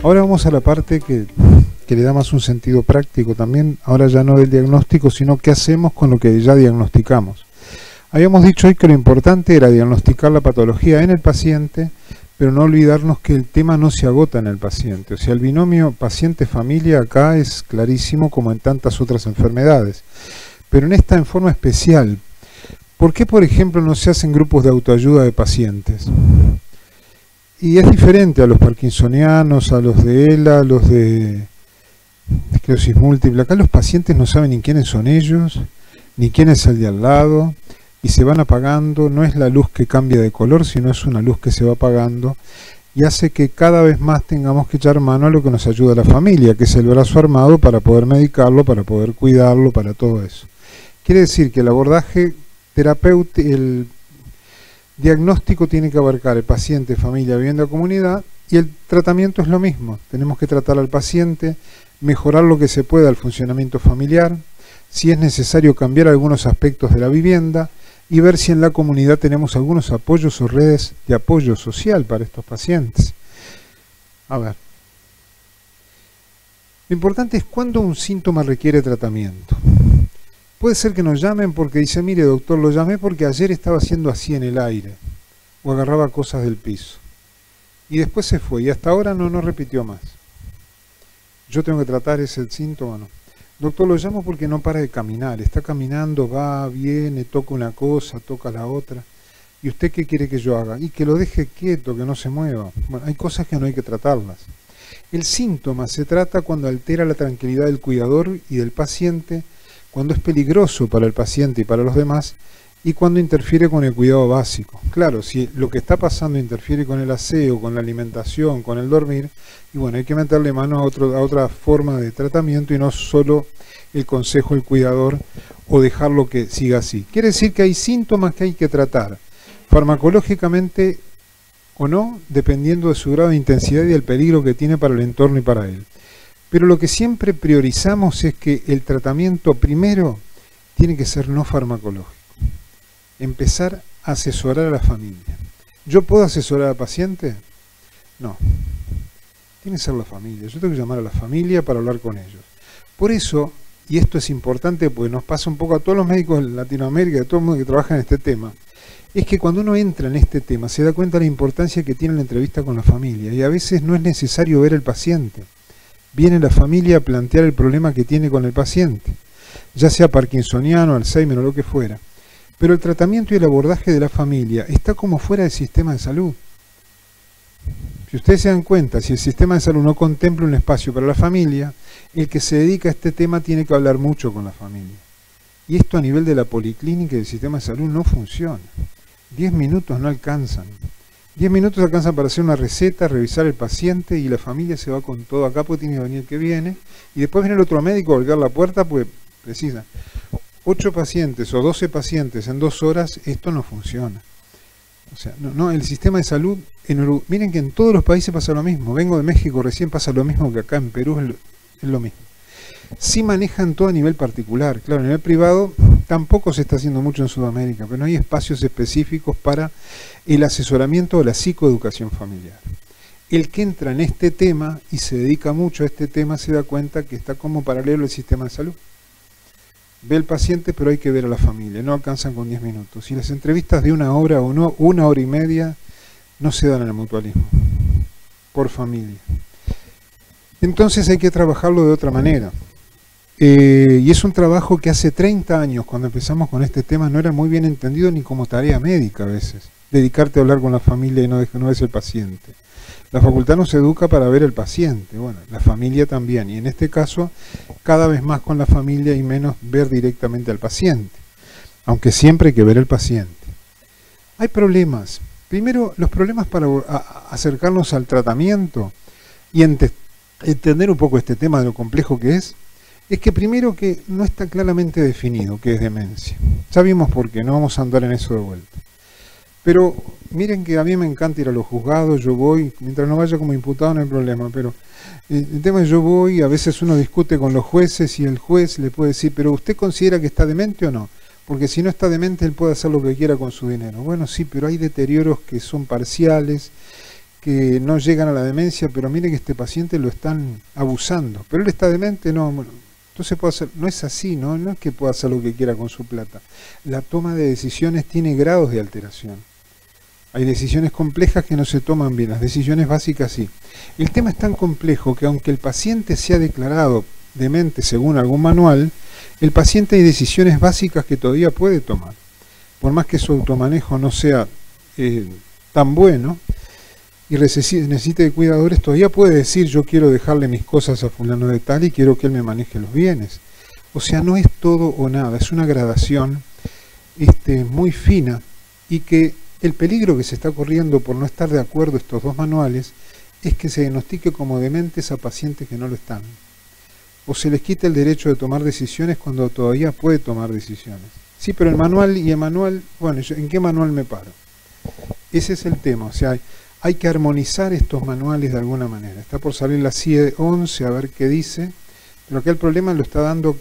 Ahora vamos a la parte que le da más un sentido práctico también. Ahora ya no del diagnóstico, sino qué hacemos con lo que ya diagnosticamos. Habíamos dicho hoy que lo importante era diagnosticar la patología en el paciente, pero no olvidarnos que el tema no se agota en el paciente. O sea, el binomio paciente-familia acá es clarísimo como en tantas otras enfermedades. Pero en esta en forma especial. ¿Por qué, por ejemplo, no se hacen grupos de autoayuda de pacientes? Y es diferente a los parkinsonianos, a los de ELA, a los de esclerosis múltiple. Acá los pacientes no saben ni quiénes son ellos, ni quién es el de al lado, y se van apagando. No es la luz que cambia de color, sino es una luz que se va apagando, y hace que cada vez más tengamos que echar mano a lo que nos ayuda a la familia, que es el brazo armado para poder medicarlo, para poder cuidarlo, para todo eso. Quiere decir que el abordaje terapéutico, el diagnóstico tiene que abarcar el paciente, familia, vivienda, comunidad, y el tratamiento es lo mismo. Tenemos que tratar al paciente, mejorar lo que se pueda el funcionamiento familiar, si es necesario cambiar algunos aspectos de la vivienda y ver si en la comunidad tenemos algunos apoyos o redes de apoyo social para estos pacientes. A ver, lo importante es cuándo un síntoma requiere tratamiento. Puede ser que nos llamen porque dice, mire doctor, lo llamé porque ayer estaba haciendo así en el aire, o agarraba cosas del piso, y después se fue, y hasta ahora no repitió más. Yo tengo que tratar ese síntoma, ¿no? Doctor, lo llamo porque no para de caminar, está caminando, va, viene, toca una cosa, toca la otra, ¿y usted qué quiere que yo haga? Y que lo deje quieto, que no se mueva. Bueno, hay cosas que no hay que tratarlas. El síntoma se trata cuando altera la tranquilidad del cuidador y del paciente, cuando es peligroso para el paciente y para los demás, y cuando interfiere con el cuidado básico. Claro, si lo que está pasando interfiere con el aseo, con la alimentación, con el dormir, y bueno, hay que meterle mano a otra forma de tratamiento y no solo el consejo del cuidador o dejarlo que siga así. Quiere decir que hay síntomas que hay que tratar farmacológicamente o no, dependiendo de su grado de intensidad y del peligro que tiene para el entorno y para él. Pero lo que siempre priorizamos es que el tratamiento primero tiene que ser no farmacológico. Empezar a asesorar a la familia. ¿Yo puedo asesorar al paciente? No. Tiene que ser la familia. Yo tengo que llamar a la familia para hablar con ellos. Por eso, y esto es importante porque nos pasa un poco a todos los médicos de Latinoamérica, a todo el mundo que trabaja en este tema, es que cuando uno entra en este tema se da cuenta de la importancia que tiene la entrevista con la familia. Y a veces no es necesario ver al paciente. Viene la familia a plantear el problema que tiene con el paciente, ya sea parkinsoniano, Alzheimer o lo que fuera. Pero el tratamiento y el abordaje de la familia está como fuera del sistema de salud. Si ustedes se dan cuenta, si el sistema de salud no contempla un espacio para la familia, el que se dedica a este tema tiene que hablar mucho con la familia. Y esto a nivel de la policlínica y del sistema de salud no funciona. 10 minutos no alcanzan. 10 minutos alcanzan para hacer una receta, revisar el paciente y la familia se va con todo acá porque tiene que venir el que viene. Y después viene el otro médico a golpear la puerta pues precisa. 8 pacientes o 12 pacientes en 2 horas, esto no funciona. O sea, no, el sistema de salud, miren que en todos los países pasa lo mismo. Vengo de México, recién pasa lo mismo que acá en Perú, es lo mismo. Sí manejan todo a nivel particular. Claro, a nivel privado tampoco se está haciendo mucho en Sudamérica, pero no hay espacios específicos para el asesoramiento o la psicoeducación familiar. El que entra en este tema y se dedica mucho a este tema se da cuenta que está como paralelo al sistema de salud. Ve el paciente, pero hay que ver a la familia, no alcanzan con 10 minutos. Y las entrevistas de 1 hora o no, 1 hora y media, no se dan en el mutualismo, por familia. Entonces hay que trabajarlo de otra manera. Y es un trabajo que hace 30 años, cuando empezamos con este tema, no era muy bien entendido ni como tarea médica a veces. Dedicarte a hablar con la familia y no ves el paciente. La facultad nos educa para ver el paciente, bueno, la familia también, y en este caso cada vez más con la familia y menos ver directamente al paciente, aunque siempre hay que ver el paciente. Hay problemas. Primero, los problemas para acercarnos al tratamiento y entender un poco este tema de lo complejo que es que primero que no está claramente definido qué es demencia. Ya vimos por qué, no vamos a andar en eso de vuelta. Pero miren que a mí me encanta ir a los juzgados, yo voy, mientras no vaya como imputado no hay problema, pero el tema es yo voy, a veces uno discute con los jueces y el juez le puede decir, pero ¿usted considera que está demente o no? Porque si no está demente él puede hacer lo que quiera con su dinero. Bueno, sí, pero hay deterioros que son parciales, que no llegan a la demencia, pero mire que este paciente lo están abusando. Pero él está demente, no, bueno, entonces puede hacer, no es así, no es que pueda hacer lo que quiera con su plata. La toma de decisiones tiene grados de alteración. Hay decisiones complejas que no se toman bien, las decisiones básicas sí. El tema es tan complejo que aunque el paciente sea declarado demente según algún manual, el paciente hay decisiones básicas que todavía puede tomar. Por más que su automanejo no sea tan bueno y necesite de cuidadores, todavía puede decir yo quiero dejarle mis cosas a fulano de tal y quiero que él me maneje los bienes. O sea, no es todo o nada, es una gradación muy fina y que el peligro que se está corriendo por no estar de acuerdo estos dos manuales es que se diagnostique como dementes a pacientes que no lo están. O se les quita el derecho de tomar decisiones cuando todavía puede tomar decisiones. Sí, pero el manual y el manual, bueno, ¿en qué manual me paro? Ese es el tema, o sea, hay que armonizar estos manuales de alguna manera. Está por salir la CIE 11 a ver qué dice, pero acá el problema lo está dando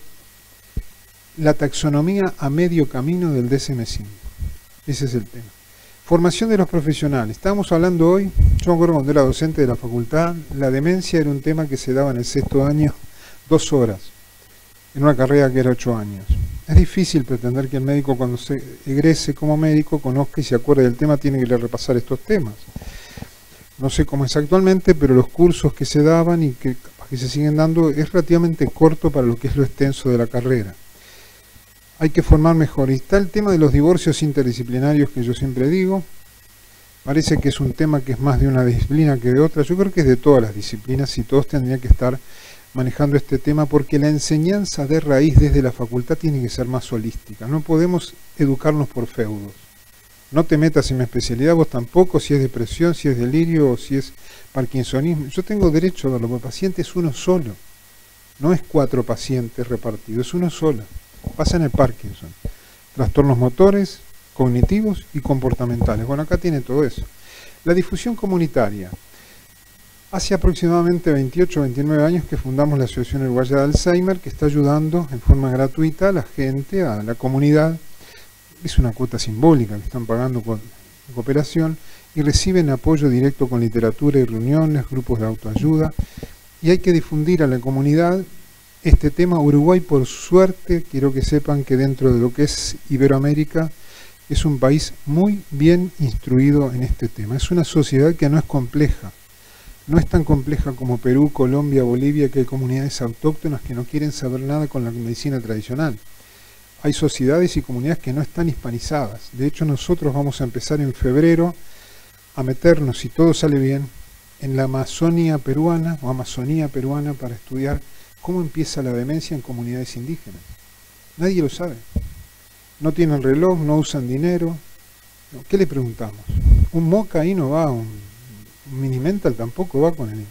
la taxonomía a medio camino del DSM-5. Ese es el tema. Formación de los profesionales. Estábamos hablando hoy, yo me acuerdo cuando era docente de la facultad, la demencia era un tema que se daba en el 6º año, 2 horas, en una carrera que era 8 años. Es difícil pretender que el médico cuando se egrese como médico conozca y se acuerde del tema, tiene que ir a repasar estos temas. No sé cómo es actualmente, pero los cursos que se daban y que se siguen dando es relativamente corto para lo que es lo extenso de la carrera. Hay que formar mejor. Y está el tema de los divorcios interdisciplinarios que yo siempre digo. Parece que es un tema que es más de una disciplina que de otra. Yo creo que es de todas las disciplinas y todos tendrían que estar manejando este tema porque la enseñanza de raíz desde la facultad tiene que ser más holística. No podemos educarnos por feudos. No te metas en mi especialidad, vos tampoco, si es depresión, si es delirio o si es parkinsonismo. Yo tengo derecho a verlo, porque el paciente es uno solo. No es 4 pacientes repartidos, es uno solo. Pasa en el Parkinson, trastornos motores, cognitivos y comportamentales. Bueno, acá tiene todo eso. La difusión comunitaria. Hace aproximadamente 28 o 29 años que fundamos la Asociación Uruguaya de Alzheimer, que está ayudando en forma gratuita a la gente, a la comunidad. Es una cuota simbólica que están pagando con cooperación y reciben apoyo directo con literatura y reuniones, grupos de autoayuda. Y hay que difundir a la comunidad este tema. Uruguay, por suerte, quiero que sepan que dentro de lo que es Iberoamérica, es un país muy bien instruido en este tema. Es una sociedad que no es compleja. No es tan compleja como Perú, Colombia, Bolivia, que hay comunidades autóctonas que no quieren saber nada con la medicina tradicional. Hay sociedades y comunidades que no están hispanizadas. De hecho, nosotros vamos a empezar en febrero a meternos, si todo sale bien, en la Amazonia peruana para estudiar cómo empieza la demencia en comunidades indígenas. Nadie lo sabe. No tienen reloj, no usan dinero. ¿Qué le preguntamos? Un Moca ahí no va, un Minimental tampoco va con él.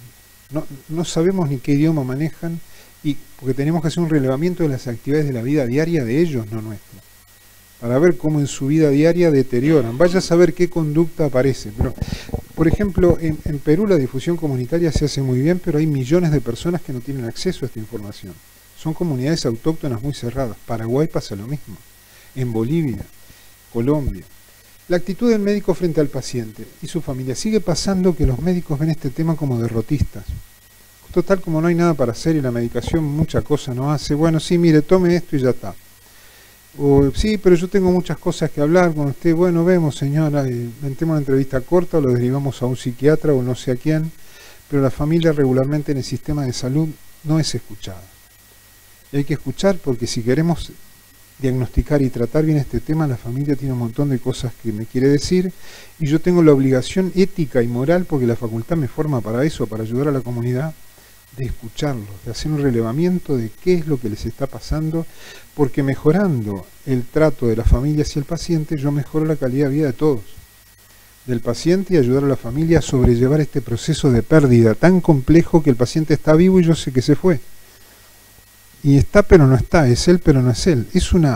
No sabemos ni qué idioma manejan, y porque tenemos que hacer un relevamiento de las actividades de la vida diaria de ellos, no nuestra, para ver cómo en su vida diaria deterioran. Vaya a saber qué conducta aparece. Pero, por ejemplo, en Perú la difusión comunitaria se hace muy bien, pero hay millones de personas que no tienen acceso a esta información. Son comunidades autóctonas muy cerradas. Paraguay pasa lo mismo. En Bolivia, Colombia. La actitud del médico frente al paciente y su familia. Sigue pasando que los médicos ven este tema como derrotistas. Total, como no hay nada para hacer y la medicación mucha cosa no hace. Bueno, sí, mire, tome esto y ya está. O sí, pero yo tengo muchas cosas que hablar con usted. Bueno, vemos, señora, inventemos una entrevista corta o lo derivamos a un psiquiatra o no sé a quién. Pero la familia regularmente en el sistema de salud no es escuchada. Y hay que escuchar porque si queremos diagnosticar y tratar bien este tema, la familia tiene un montón de cosas que me quiere decir y yo tengo la obligación ética y moral, porque la facultad me forma para eso, para ayudar a la comunidad, de escucharlos, de hacer un relevamiento de qué es lo que les está pasando, porque mejorando el trato de la familia hacia el paciente, yo mejoro la calidad de vida de todos, del paciente, y ayudar a la familia a sobrellevar este proceso de pérdida tan complejo que el paciente está vivo y yo sé que se fue. Y está pero no está, es él pero no es él. Es un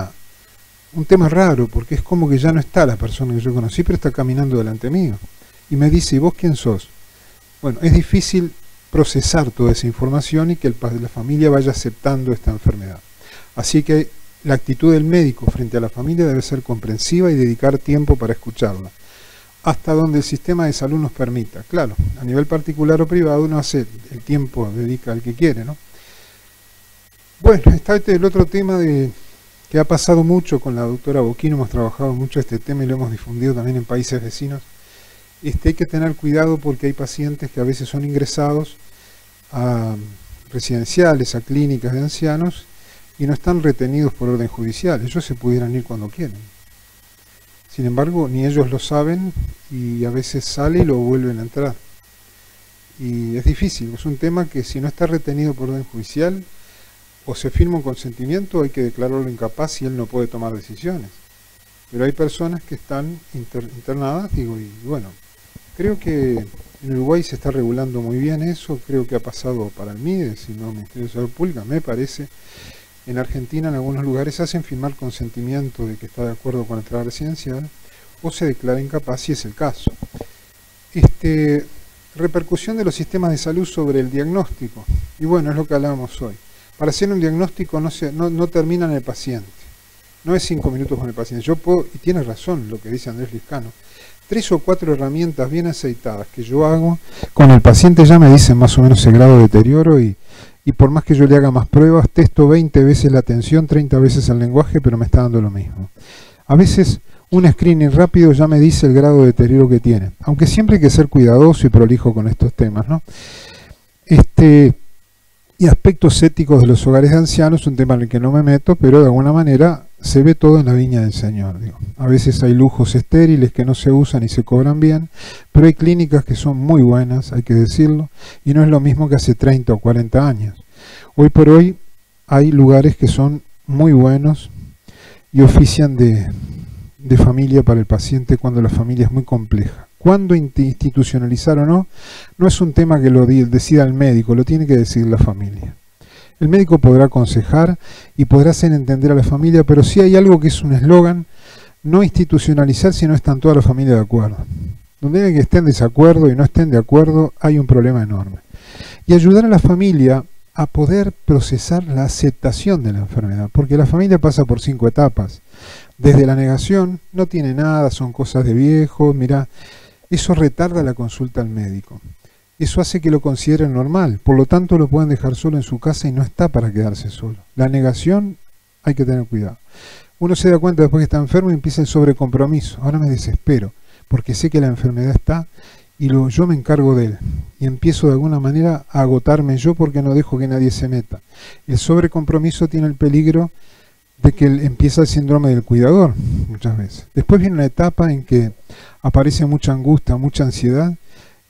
tema raro, porque es como que ya no está la persona que yo conocí, pero está caminando delante mío. Y me dice, ¿y vos quién sos? Bueno, es difícil procesar toda esa información y que la familia vaya aceptando esta enfermedad. Así que la actitud del médico frente a la familia debe ser comprensiva y dedicar tiempo para escucharla, hasta donde el sistema de salud nos permita. Claro, a nivel particular o privado uno hace el tiempo, dedica al que quiere, ¿no? Bueno, está el otro tema que ha pasado mucho con la doctora Boquino, hemos trabajado mucho este tema y lo hemos difundido también en países vecinos. Hay que tener cuidado porque hay pacientes que a veces son ingresados a residenciales, a clínicas de ancianos y no están retenidos por orden judicial. Ellos se pudieran ir cuando quieren. Sin embargo, ni ellos lo saben y a veces sale y lo vuelven a entrar. Y es difícil, es un tema que si no está retenido por orden judicial, o se firma un consentimiento, hay que declararlo incapaz y él no puede tomar decisiones. Pero hay personas que están internadas, digo, y bueno, creo que en Uruguay se está regulando muy bien eso, creo que ha pasado para el MIDES, si no Ministerio de Salud Pública, me parece. En Argentina en algunos lugares hacen firmar consentimiento de que está de acuerdo con la entrada residencial, o se declara incapaz si es el caso. Repercusión de los sistemas de salud sobre el diagnóstico, y bueno, es lo que hablábamos hoy. Para hacer un diagnóstico no termina en el paciente. No es 5 minutos con el paciente. Yo puedo, y tiene razón lo que dice Andrés Liscano, 3 o 4 herramientas bien aceitadas que yo hago, con el paciente ya me dicen más o menos el grado de deterioro y por más que yo le haga más pruebas, testo 20 veces la atención, 30 veces el lenguaje, pero me está dando lo mismo. A veces un screening rápido ya me dice el grado de deterioro que tiene. Aunque siempre hay que ser cuidadoso y prolijo con estos temas, ¿no? Y aspectos éticos de los hogares de ancianos, un tema en el que no me meto, pero de alguna manera se ve todo en la viña del Señor. Digo. A veces hay lujos estériles que no se usan y se cobran bien, pero hay clínicas que son muy buenas, hay que decirlo, y no es lo mismo que hace 30 o 40 años. Hoy por hoy hay lugares que son muy buenos y ofician de familia para el paciente cuando la familia es muy compleja. Cuándo institucionalizar o no, no es un tema que lo decida el médico, lo tiene que decidir la familia. El médico podrá aconsejar y podrá hacer entender a la familia, pero sí hay algo que es un eslogan, no institucionalizar si no están toda la familia de acuerdo. Donde hay que estén en desacuerdo y no estén de acuerdo, hay un problema enorme. Y ayudar a la familia a poder procesar la aceptación de la enfermedad, porque la familia pasa por 5 etapas. Desde la negación, no tiene nada, son cosas de viejo, mirá. Eso retarda la consulta al médico. Eso hace que lo consideren normal. Por lo tanto, lo pueden dejar solo en su casa y no está para quedarse solo. La negación hay que tener cuidado. Uno se da cuenta después que está enfermo y empieza el sobrecompromiso. Ahora me desespero porque sé que la enfermedad está y yo me encargo de él. Y empiezo de alguna manera a agotarme yo porque no dejo que nadie se meta. El sobrecompromiso tiene el peligro de que empieza el síndrome del cuidador muchas veces. Después viene una etapa en que aparece mucha angustia, mucha ansiedad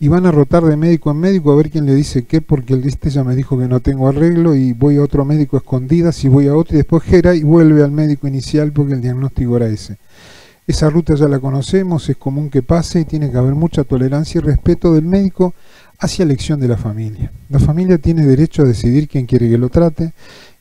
y van a rotar de médico en médico a ver quién le dice qué, porque el este ya me dijo que no tengo arreglo, y voy a otro médico a escondidas, y voy a otro, y después Gera y vuelve al médico inicial porque el diagnóstico era ese. Esa ruta ya la conocemos, es común que pase, y tiene que haber mucha tolerancia y respeto del médico hacia la elección de la familia. La familia tiene derecho a decidir quién quiere que lo trate,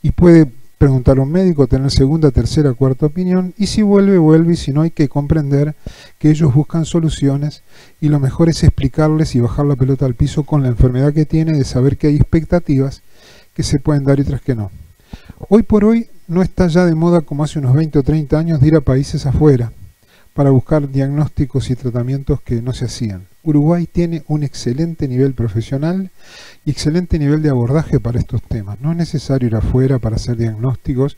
y puede preguntar a un médico, tener segunda, tercera, cuarta opinión, y si vuelve, vuelve, y si no, hay que comprender que ellos buscan soluciones, y lo mejor es explicarles y bajar la pelota al piso con la enfermedad que tiene, de saber que hay expectativas que se pueden dar y otras que no. Hoy por hoy no está ya de moda como hace unos 20 o 30 años de ir a países afuera para buscar diagnósticos y tratamientos que no se hacían. Uruguay tiene un excelente nivel profesional y excelente nivel de abordaje para estos temas. No es necesario ir afuera para hacer diagnósticos,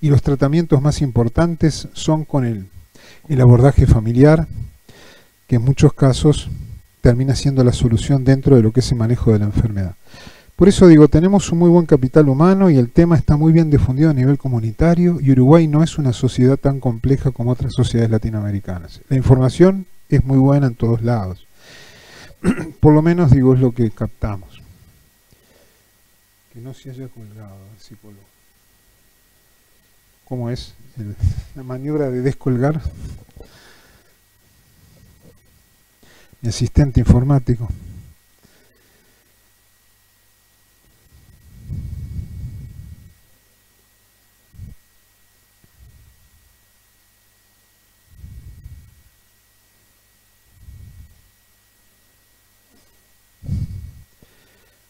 y los tratamientos más importantes son con el abordaje familiar, que en muchos casos termina siendo la solución dentro de lo que es el manejo de la enfermedad. Por eso digo, tenemos un muy buen capital humano y el tema está muy bien difundido a nivel comunitario, y Uruguay no es una sociedad tan compleja como otras sociedades latinoamericanas. La información es muy buena en todos lados. Por lo menos, digo, es lo que captamos. Que no se haya colgado el psicólogo. ¿Cómo es la maniobra de descolgar? Mi asistente informático.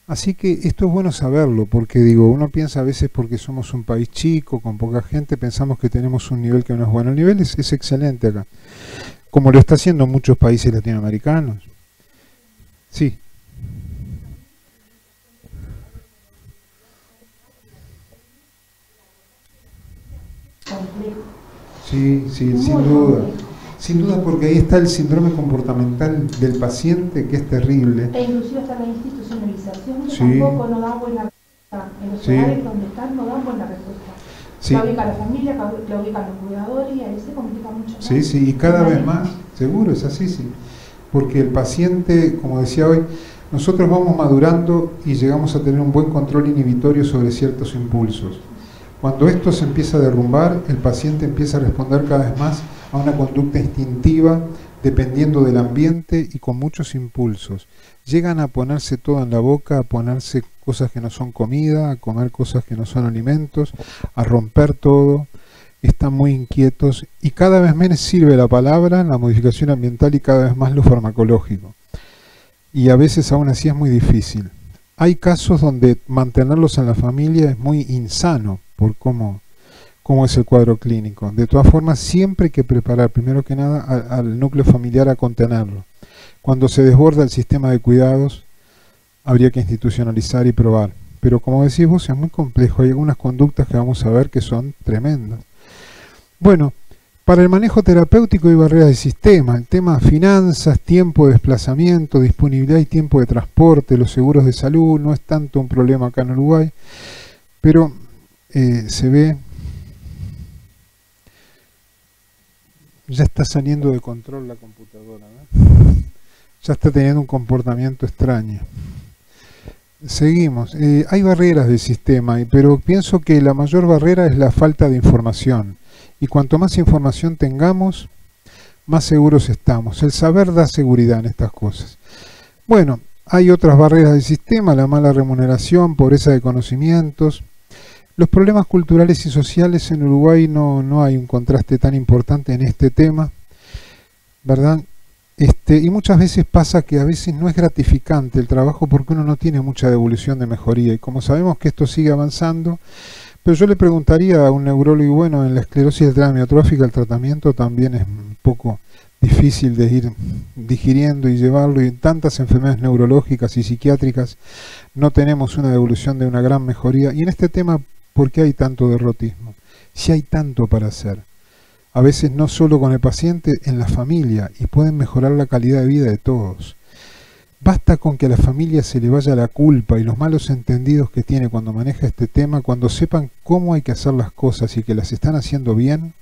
Así que esto es bueno saberlo, porque digo, uno piensa a veces, porque somos un país chico, con poca gente, pensamos que tenemos un nivel que no es bueno. El nivel es excelente acá, como lo está haciendo muchos países latinoamericanos. Sí. Sí, sí, sin duda. Sin duda, porque ahí está el síndrome comportamental del paciente, que es terrible. E inclusive hasta la institucionalización, que Sí. tampoco no da buena respuesta. En los lugares donde están no dan buena respuesta. Sí. Claudica la familia, claudican los cuidadores, y ahí se complica mucho más. Sí, sí, y cada vez más, seguro, es así, sí. Porque el paciente, como decía hoy, nosotros vamos madurando y llegamos a tener un buen control inhibitorio sobre ciertos impulsos. Cuando esto se empieza a derrumbar, el paciente empieza a responder cada vez más a una conducta instintiva, dependiendo del ambiente y con muchos impulsos. Llegan a ponerse todo en la boca, a ponerse cosas que no son comida, a comer cosas que no son alimentos, a romper todo. Están muy inquietos y cada vez menos sirve la palabra, la modificación ambiental, y cada vez más lo farmacológico. Y a veces aún así es muy difícil. Hay casos donde mantenerlos en la familia es muy insano por cómo es el cuadro clínico. De todas formas, siempre hay que preparar, primero que nada, al núcleo familiar a contenerlo. Cuando se desborda el sistema de cuidados, habría que institucionalizar y probar. Pero como decís vos, es muy complejo. Hay algunas conductas que vamos a ver que son tremendas. Bueno, para el manejo terapéutico hay barreras de sistema. El tema finanzas, tiempo de desplazamiento, disponibilidad y tiempo de transporte, los seguros de salud, no es tanto un problema acá en Uruguay, pero se ve... Ya está saliendo de control la computadora, ¿no? Ya está teniendo un comportamiento extraño. Seguimos. Hay barreras del sistema, pero pienso que la mayor barrera es la falta de información. Y cuanto más información tengamos, más seguros estamos. El saber da seguridad en estas cosas. Bueno, hay otras barreras del sistema: la mala remuneración, pobreza de conocimientos. Los problemas culturales y sociales en Uruguay no hay un contraste tan importante en este tema, ¿verdad? Y muchas veces pasa que a veces no es gratificante el trabajo porque uno no tiene mucha devolución de mejoría. Y como sabemos que esto sigue avanzando, pero yo le preguntaría a un neurólogo, bueno, en la esclerosis lateral amiotrófica el tratamiento también es un poco difícil de ir digiriendo y llevarlo, y en tantas enfermedades neurológicas y psiquiátricas no tenemos una devolución de una gran mejoría. Y en este tema, ¿por qué hay tanto derrotismo? Si hay tanto para hacer. A veces no solo con el paciente, en la familia, y pueden mejorar la calidad de vida de todos. Basta con que a la familia se le vaya la culpa y los malos entendidos que tiene cuando maneja este tema, cuando sepan cómo hay que hacer las cosas y que las están haciendo bien,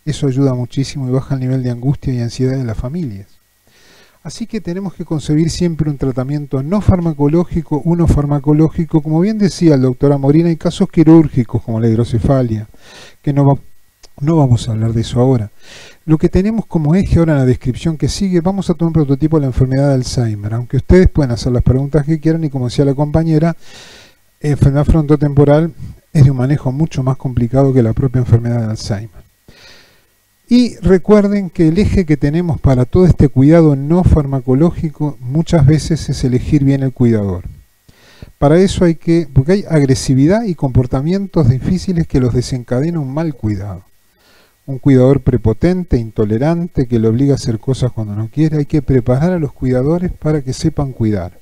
eso ayuda muchísimo y baja el nivel de angustia y ansiedad de las familias. Así que tenemos que concebir siempre un tratamiento no farmacológico, uno farmacológico. Como bien decía el doctor Amorín, hay casos quirúrgicos como la hidrocefalia, que no vamos a hablar de eso ahora. Lo que tenemos como eje ahora en la descripción que sigue, vamos a tomar un prototipo de la enfermedad de Alzheimer, aunque ustedes pueden hacer las preguntas que quieran y como decía la compañera, enfermedad frontotemporal es de un manejo mucho más complicado que la propia enfermedad de Alzheimer. Y recuerden que el eje que tenemos para todo este cuidado no farmacológico muchas veces es elegir bien el cuidador. Para eso porque hay agresividad y comportamientos difíciles que los desencadena un mal cuidado. Un cuidador prepotente, intolerante, que le obliga a hacer cosas cuando no quiere. Hay que preparar a los cuidadores para que sepan cuidar.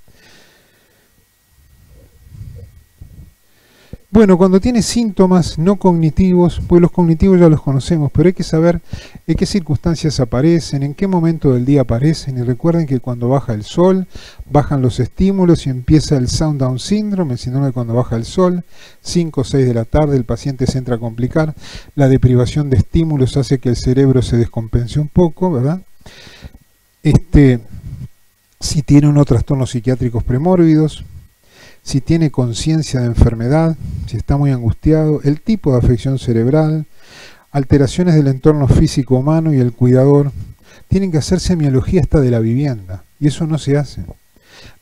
Bueno, cuando tiene síntomas no cognitivos, pues los cognitivos ya los conocemos, pero hay que saber en qué circunstancias aparecen, en qué momento del día aparecen, y recuerden que cuando baja el sol, bajan los estímulos y empieza el Sundown Syndrome, el síndrome de cuando baja el sol, 5 o 6 de la tarde, el paciente se entra a complicar, la deprivación de estímulos hace que el cerebro se descompense un poco, ¿verdad? Si tiene unos trastornos psiquiátricos premórbidos, si tiene conciencia de enfermedad, si está muy angustiado, el tipo de afección cerebral, alteraciones del entorno físico humano y el cuidador. Tienen que hacer semiología hasta de la vivienda, y eso no se hace.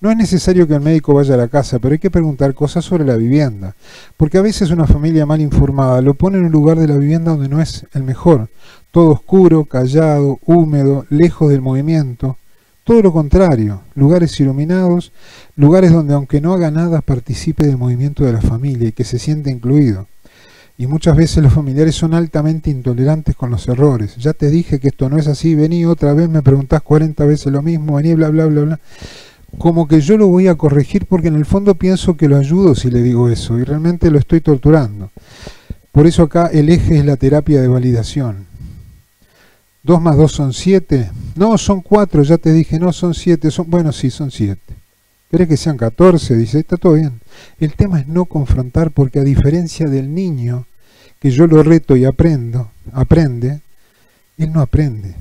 No es necesario que el médico vaya a la casa, pero hay que preguntar cosas sobre la vivienda, porque a veces una familia mal informada lo pone en un lugar de la vivienda donde no es el mejor, todo oscuro, callado, húmedo, lejos del movimiento. Todo lo contrario, lugares iluminados, lugares donde aunque no haga nada participe del movimiento de la familia y que se siente incluido. Y muchas veces los familiares son altamente intolerantes con los errores. Ya te dije que esto no es así, vení otra vez, me preguntás 40 veces lo mismo, vení, bla, bla, bla, bla. Como que yo lo voy a corregir porque en el fondo pienso que lo ayudo si le digo eso y realmente lo estoy torturando. Por eso acá el eje es la terapia de validación. 2 más 2 son 7. No, son 4, ya te dije, no, son 7. Bueno, sí, son 7. ¿Querés que sean 14? Dice, está todo bien. El tema es no confrontar porque a diferencia del niño, que yo lo reto y aprende, él no aprende.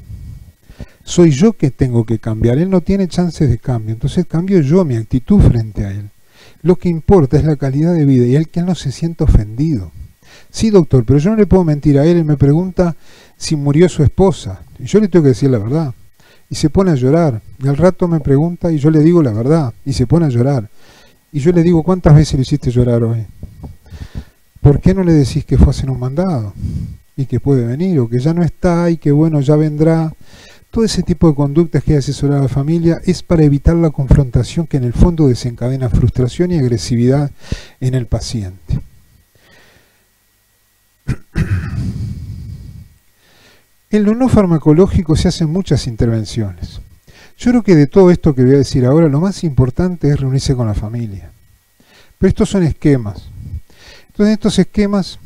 Soy yo que tengo que cambiar, él no tiene chances de cambio. Entonces cambio yo mi actitud frente a él. Lo que importa es la calidad de vida y el que él no se sienta ofendido. Sí, doctor, pero yo no le puedo mentir a él. Él me pregunta si murió su esposa. Y yo le tengo que decir la verdad. Y se pone a llorar. Y al rato me pregunta y yo le digo la verdad. Y se pone a llorar. Y yo le digo, ¿cuántas veces le hiciste llorar hoy? ¿Por qué no le decís que fue a hacer un mandado? Y que puede venir, o que ya no está, y que bueno, ya vendrá. Todo ese tipo de conductas que hay que asesorar a la familia es para evitar la confrontación que en el fondo desencadena frustración y agresividad en el paciente. En lo no farmacológico se hacen muchas intervenciones. Yo creo que de todo esto que voy a decir ahora, lo más importante es reunirse con la familia. Pero estos son esquemas. Entonces, en estos esquemas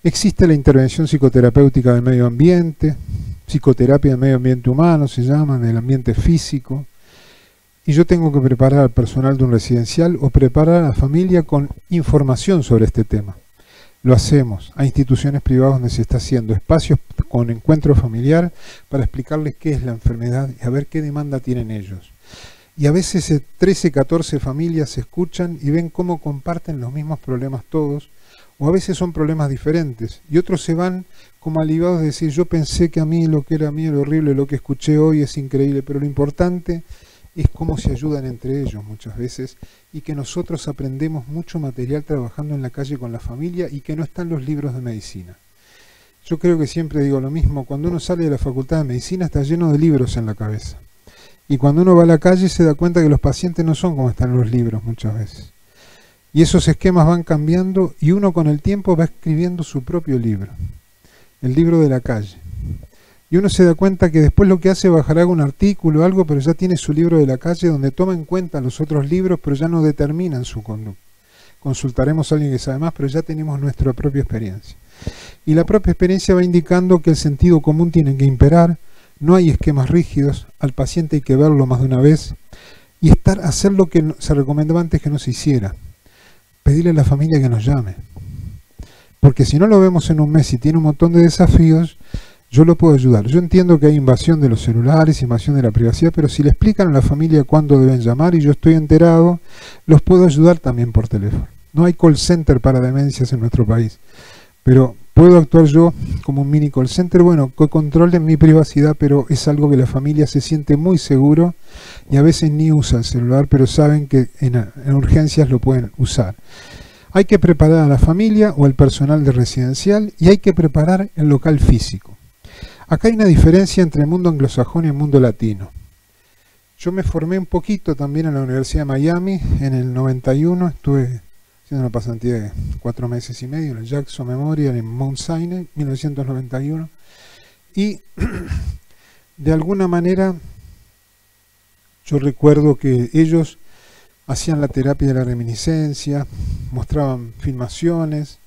existe la intervención psicoterapéutica del medio ambiente, psicoterapia del medio ambiente humano, se llama, del ambiente físico. Y yo tengo que preparar al personal de un residencial o preparar a la familia con información sobre este tema. Lo hacemos a instituciones privadas donde se está haciendo espacios con encuentro familiar para explicarles qué es la enfermedad y a ver qué demanda tienen ellos. Y a veces 13, 14 familias se escuchan y ven cómo comparten los mismos problemas todos, o a veces son problemas diferentes, y otros se van como aliviados de decir, yo pensé que a mí lo que era mío era horrible, lo que escuché hoy es increíble, pero lo importante es cómo se ayudan entre ellos muchas veces y que nosotros aprendemos mucho material trabajando en la calle con la familia y que no están los libros de medicina. Yo creo que siempre digo lo mismo, cuando uno sale de la facultad de medicina está lleno de libros en la cabeza. Y cuando uno va a la calle se da cuenta que los pacientes no son como están en los libros muchas veces. Y esos esquemas van cambiando y uno con el tiempo va escribiendo su propio libro, el libro de la calle. Y uno se da cuenta que después lo que hace es bajar un artículo o algo, pero ya tiene su libro de la calle donde toma en cuenta los otros libros, pero ya no determinan su conducta. Consultaremos a alguien que sabe más, pero ya tenemos nuestra propia experiencia. Y la propia experiencia va indicando que el sentido común tiene que imperar, no hay esquemas rígidos, al paciente hay que verlo más de una vez y hacer lo que se recomendaba antes que no se hiciera. Pedirle a la familia que nos llame. Porque si no lo vemos en un mes y tiene un montón de desafíos, yo lo puedo ayudar. Yo entiendo que hay invasión de los celulares, invasión de la privacidad, pero si le explican a la familia cuándo deben llamar y yo estoy enterado, los puedo ayudar también por teléfono. No hay call center para demencias en nuestro país, pero puedo actuar yo como un mini call center, bueno, que controlen mi privacidad, pero es algo que la familia se siente muy seguro y a veces ni usa el celular, pero saben que en urgencias lo pueden usar. Hay que preparar a la familia o al personal de residencial y hay que preparar el local físico. Acá hay una diferencia entre el mundo anglosajón y el mundo latino. Yo me formé un poquito también en la Universidad de Miami en el 91, estuve haciendo una pasantía de 4 meses y medio en el Jackson Memorial en Mount Sinai, 1991, y de alguna manera yo recuerdo que ellos hacían la terapia de la reminiscencia, mostraban filmaciones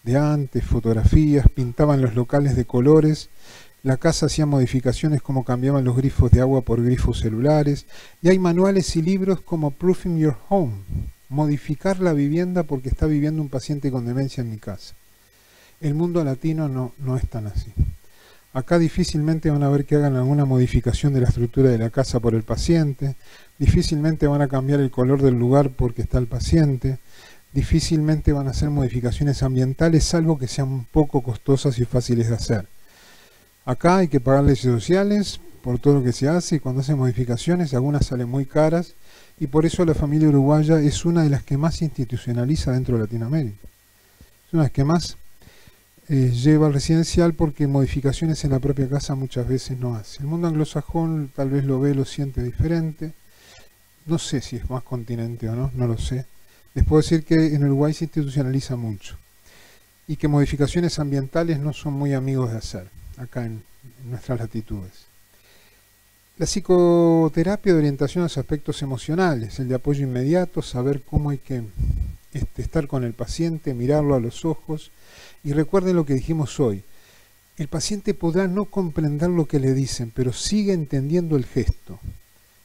de antes, fotografías, pintaban los locales de colores, la casa hacía modificaciones como cambiaban los grifos de agua por grifos celulares, y hay manuales y libros como Proofing Your Home, modificar la vivienda porque está viviendo un paciente con demencia en mi casa. El mundo latino no es tan así. Acá difícilmente van a ver que hagan alguna modificación de la estructura de la casa por el paciente, difícilmente van a cambiar el color del lugar porque está el paciente, difícilmente van a hacer modificaciones ambientales, salvo que sean un poco costosas y fáciles de hacer. Acá hay que pagar leyes sociales por todo lo que se hace y cuando hacen modificaciones algunas salen muy caras y por eso la familia uruguaya es una de las que más se institucionaliza dentro de Latinoamérica. Es una de las que más lleva al residencial porque modificaciones en la propia casa muchas veces no hace. El mundo anglosajón tal vez lo ve, lo siente diferente. No sé si es más continente o no, no lo sé. Les puedo decir que en Uruguay se institucionaliza mucho y que modificaciones ambientales no son muy amigos de hacer acá en nuestras latitudes. La psicoterapia de orientación a los aspectos emocionales, el de apoyo inmediato, saber cómo hay que estar con el paciente, mirarlo a los ojos. Y recuerden lo que dijimos hoy, el paciente podrá no comprender lo que le dicen, pero sigue entendiendo el gesto,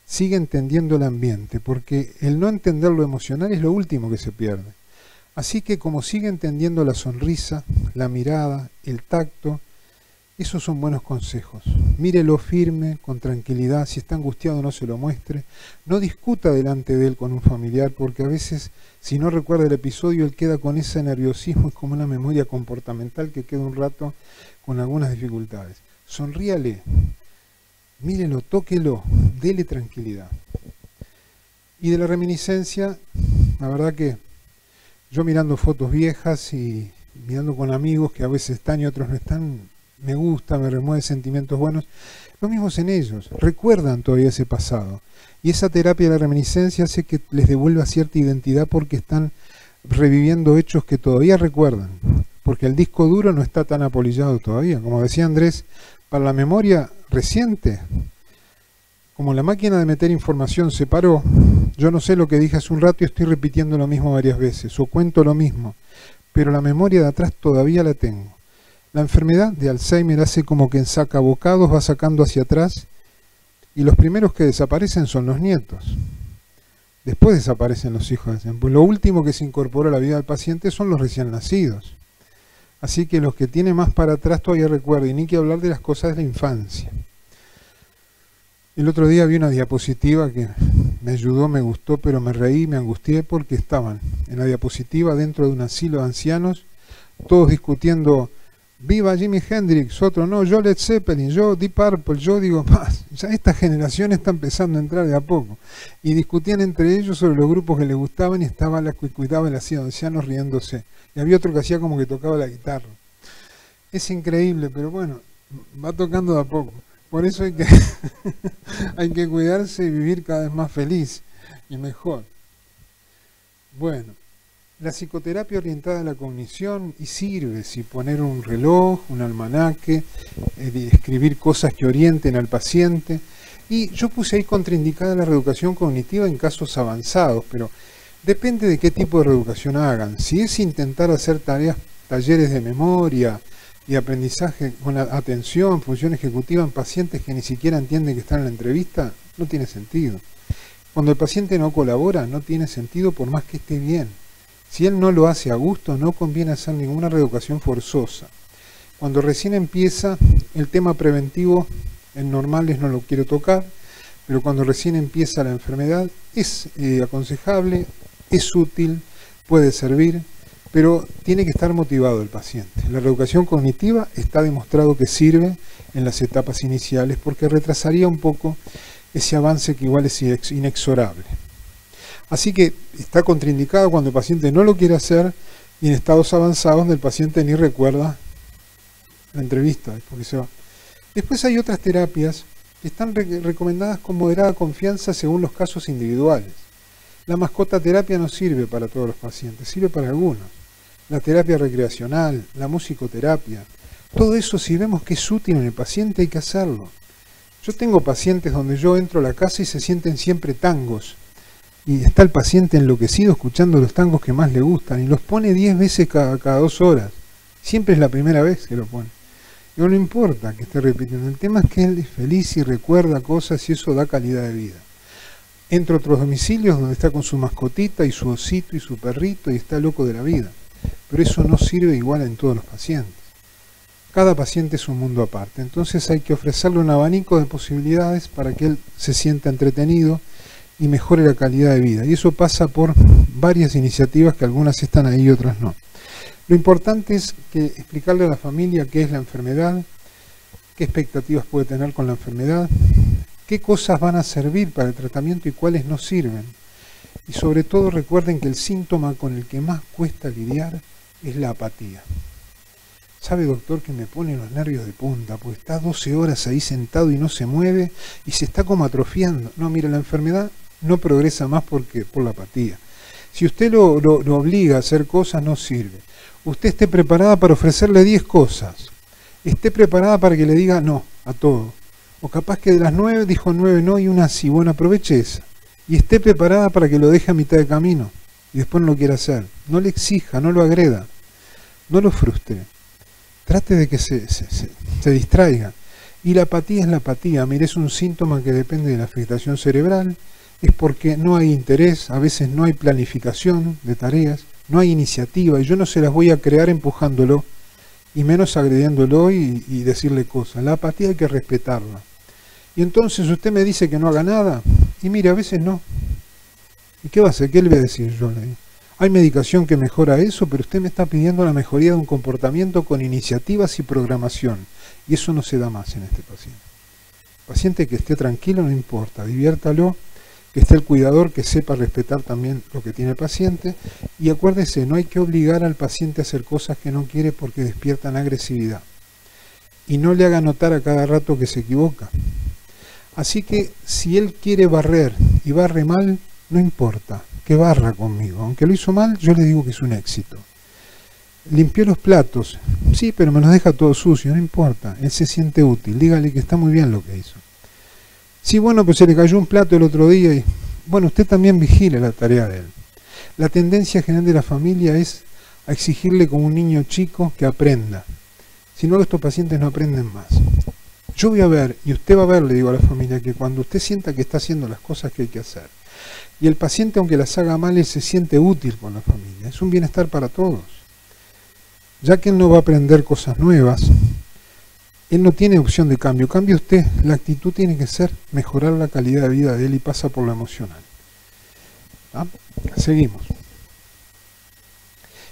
sigue entendiendo el ambiente, porque el no entender lo emocional es lo último que se pierde. Así que como sigue entendiendo la sonrisa, la mirada, el tacto, esos son buenos consejos. Mírelo firme, con tranquilidad, si está angustiado no se lo muestre, no discuta delante de él con un familiar, porque a veces si no recuerda el episodio él queda con ese nerviosismo, es como una memoria comportamental que queda un rato con algunas dificultades. Sonríale, mírelo, tóquelo, dele tranquilidad. Y de la reminiscencia, la verdad que yo mirando fotos viejas y mirando con amigos que a veces están y otros no están, me gusta, me remueve sentimientos buenos. Lo mismo es en ellos, recuerdan todavía ese pasado. Y esa terapia de la reminiscencia hace que les devuelva cierta identidad porque están reviviendo hechos que todavía recuerdan. Porque el disco duro no está tan apolillado todavía. Como decía Andrés, para la memoria reciente, como la máquina de meter información se paró, yo no sé lo que dije hace un rato y estoy repitiendo lo mismo varias veces, o cuento lo mismo, pero la memoria de atrás todavía la tengo. La enfermedad de Alzheimer hace como que saca bocados, va sacando hacia atrás, y los primeros que desaparecen son los nietos. Después desaparecen los hijos. Pues lo último que se incorpora a la vida del paciente son los recién nacidos. Así que los que tienen más para atrás todavía recuerdan, y ni que hablar de las cosas de la infancia. El otro día vi una diapositiva que me ayudó, me gustó, pero me reí, me angustié porque estaban en la diapositiva dentro de un asilo de ancianos, todos discutiendo, viva Jimi Hendrix, otro no, yo Led Zeppelin, yo Deep Purple, yo digo, ya esta generación está empezando a entrar de a poco. Y discutían entre ellos sobre los grupos que les gustaban y estaba la que cuidaba el asilo de ancianos riéndose. Y había otro que hacía como que tocaba la guitarra. Es increíble, pero bueno, va tocando de a poco. Por eso hay que, hay que cuidarse y vivir cada vez más feliz y mejor. Bueno, la psicoterapia orientada a la cognición y sirve, si poner un reloj, un almanaque, escribir cosas que orienten al paciente. Y yo puse ahí contraindicada la reeducación cognitiva en casos avanzados, pero depende de qué tipo de reeducación hagan. Si es intentar hacer talleres de memoria y aprendizaje con atención, función ejecutiva en pacientes que ni siquiera entienden que están en la entrevista, no tiene sentido. Cuando el paciente no colabora, no tiene sentido por más que esté bien. Si él no lo hace a gusto, no conviene hacer ninguna reeducación forzosa. Cuando recién empieza el tema preventivo, en normales no lo quiero tocar, pero cuando recién empieza la enfermedad es aconsejable, es útil, puede servir, pero tiene que estar motivado el paciente. La reeducación cognitiva está demostrado que sirve en las etapas iniciales porque retrasaría un poco ese avance que igual es inexorable. Así que está contraindicado cuando el paciente no lo quiere hacer y en estados avanzados donde el paciente ni recuerda la entrevista porque se va. Después hay otras terapias que están recomendadas con moderada confianza según los casos individuales. La mascota terapia no sirve para todos los pacientes, sirve para algunos. La terapia recreacional, la musicoterapia, todo eso si vemos que es útil en el paciente hay que hacerlo. Yo tengo pacientes donde yo entro a la casa y se sienten siempre tangos. Y está el paciente enloquecido escuchando los tangos que más le gustan y los pone 10 veces cada 2 horas. Siempre es la primera vez que lo pone. Y no importa que esté repitiendo, el tema es que él es feliz y recuerda cosas y eso da calidad de vida. Entro a otros domicilios donde está con su mascotita y su osito y su perrito y está loco de la vida. Pero eso no sirve igual en todos los pacientes. Cada paciente es un mundo aparte, entonces hay que ofrecerle un abanico de posibilidades para que él se sienta entretenido y mejore la calidad de vida. Y eso pasa por varias iniciativas que algunas están ahí y otras no. Lo importante es que explicarle a la familia qué es la enfermedad, qué expectativas puede tener con la enfermedad, qué cosas van a servir para el tratamiento y cuáles no sirven. Y sobre todo recuerden que el síntoma con el que más cuesta lidiar es la apatía. ¿Sabe, doctor, que me pone los nervios de punta? Pues está 12 horas ahí sentado y no se mueve y se está como atrofiando. No, mire, la enfermedad no progresa más por la apatía. Si usted lo obliga a hacer cosas, no sirve. Usted esté preparada para ofrecerle 10 cosas. Esté preparada para que le diga no a todo. O capaz que de las 9 dijo 9 no y una sí. Bueno, aproveche esa. Y esté preparada para que lo deje a mitad de camino y después no lo quiera hacer. No le exija, no lo agreda, no lo frustre. Trate de que se distraiga. Y la apatía es la apatía. Mire, es un síntoma que depende de la afectación cerebral. Es porque no hay interés, a veces no hay planificación de tareas, no hay iniciativa. Y yo no se las voy a crear empujándolo, y menos agrediéndolo y decirle cosas. La apatía hay que respetarla. Y entonces usted me dice que no haga nada. Y mire, a veces no. ¿Y qué va a hacer? ¿Qué le voy a decir yo? Hay medicación que mejora eso, pero usted me está pidiendo la mejoría de un comportamiento con iniciativas y programación. Y eso no se da más en este paciente. Paciente que esté tranquilo no importa, diviértalo, que esté el cuidador que sepa respetar también lo que tiene el paciente. Y acuérdese, no hay que obligar al paciente a hacer cosas que no quiere porque despiertan agresividad. Y no le haga notar a cada rato que se equivoca. Así que si él quiere barrer y barre mal, no importa, que barra conmigo. Aunque lo hizo mal, yo le digo que es un éxito. Limpió los platos, sí, pero me los deja todo sucio, no importa. Él se siente útil, dígale que está muy bien lo que hizo. Sí, bueno, pues se le cayó un plato el otro día y... Bueno, usted también vigile la tarea de él. La tendencia general de la familia es a exigirle como un niño chico que aprenda. Si no, estos pacientes no aprenden más. Yo voy a ver, y usted va a ver, le digo a la familia, que cuando usted sienta que está haciendo las cosas que hay que hacer, y el paciente, aunque las haga mal, él se siente útil con la familia. Es un bienestar para todos. Ya que él no va a aprender cosas nuevas, él no tiene opción de cambio. Cambie usted, la actitud tiene que ser mejorar la calidad de vida de él y pasa por lo emocional. ¿Ah? Seguimos.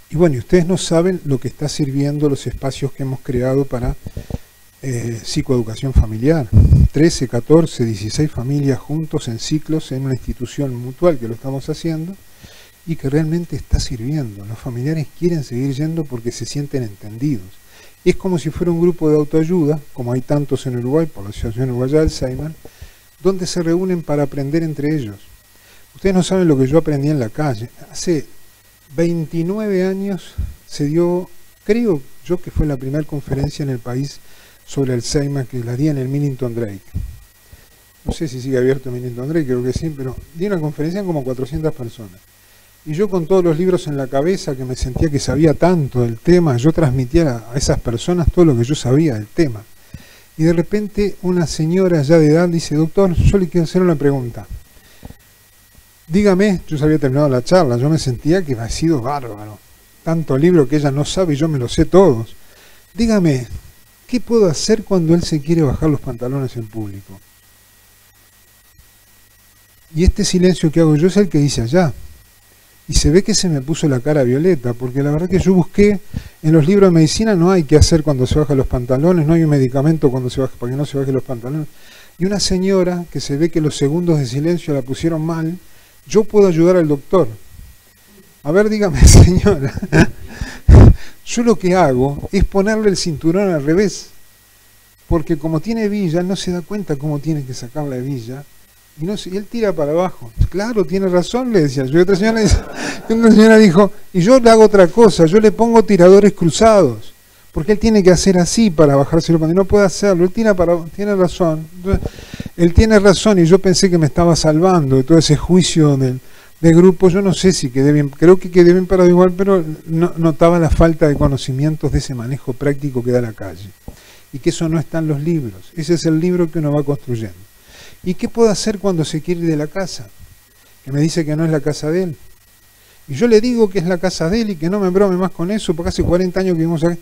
Y bueno, y ustedes no saben lo que está sirviendo los espacios que hemos creado para psicoeducación familiar. 13, 14, 16 familias juntos en ciclos en una institución mutual que lo estamos haciendo y que realmente está sirviendo. Los familiares quieren seguir yendo porque se sienten entendidos. Es como si fuera un grupo de autoayuda, como hay tantos en Uruguay por la Asociación Uruguaya de Alzheimer, donde se reúnen para aprender entre ellos. Ustedes no saben lo que yo aprendí en la calle. Hace 29 años se dio, creo yo que fue la primera conferencia en el país sobre Alzheimer que la di en el Millington Drake. No sé si sigue abierto el Millington Drake, creo que sí, pero di una conferencia con como 400 personas. Y yo con todos los libros en la cabeza, que me sentía que sabía tanto del tema, yo transmitía a esas personas todo lo que yo sabía del tema. Y de repente una señora ya de edad dice, doctor, yo le quiero hacer una pregunta. Dígame, yo ya había terminado la charla, yo me sentía que ha sido bárbaro. Tanto libro que ella no sabe y yo me lo sé todos. dígame, ¿qué puedo hacer cuando él se quiere bajar los pantalones en público? Y este silencio que hago yo es el que dice allá. Y se ve que se me puso la cara violeta, porque la verdad que yo busqué, en los libros de medicina no hay qué hacer cuando se bajan los pantalones, no hay un medicamento cuando se baja, para que no se bajen los pantalones. Y una señora, que se ve que los segundos de silencio la pusieron mal, yo puedo ayudar al doctor. A ver, dígame, señora, yo lo que hago es ponerle el cinturón al revés, porque como tiene hebilla, él no se da cuenta cómo tiene que sacar la hebilla, y, no, y él tira para abajo. Claro, tiene razón, le decía yo. Y otra señora dijo, y yo le hago otra cosa, yo le pongo tiradores cruzados, porque él tiene que hacer así para bajarse los pantalones, no puede hacerlo, él tira para abajo, tiene razón. Entonces, él tiene razón, y yo pensé que me estaba salvando de todo ese juicio de grupo. Yo no sé si quedé bien, creo que quedé bien parado igual, pero no, notaba la falta de conocimientos de ese manejo práctico que da la calle, y que eso no está en los libros. Ese es el libro que uno va construyendo. ¿Y qué puedo hacer cuando se quiere ir de la casa? Que me dice que no es la casa de él. Y yo le digo que es la casa de él y que no me brome más con eso, porque hace 40 años que vivimos aquí.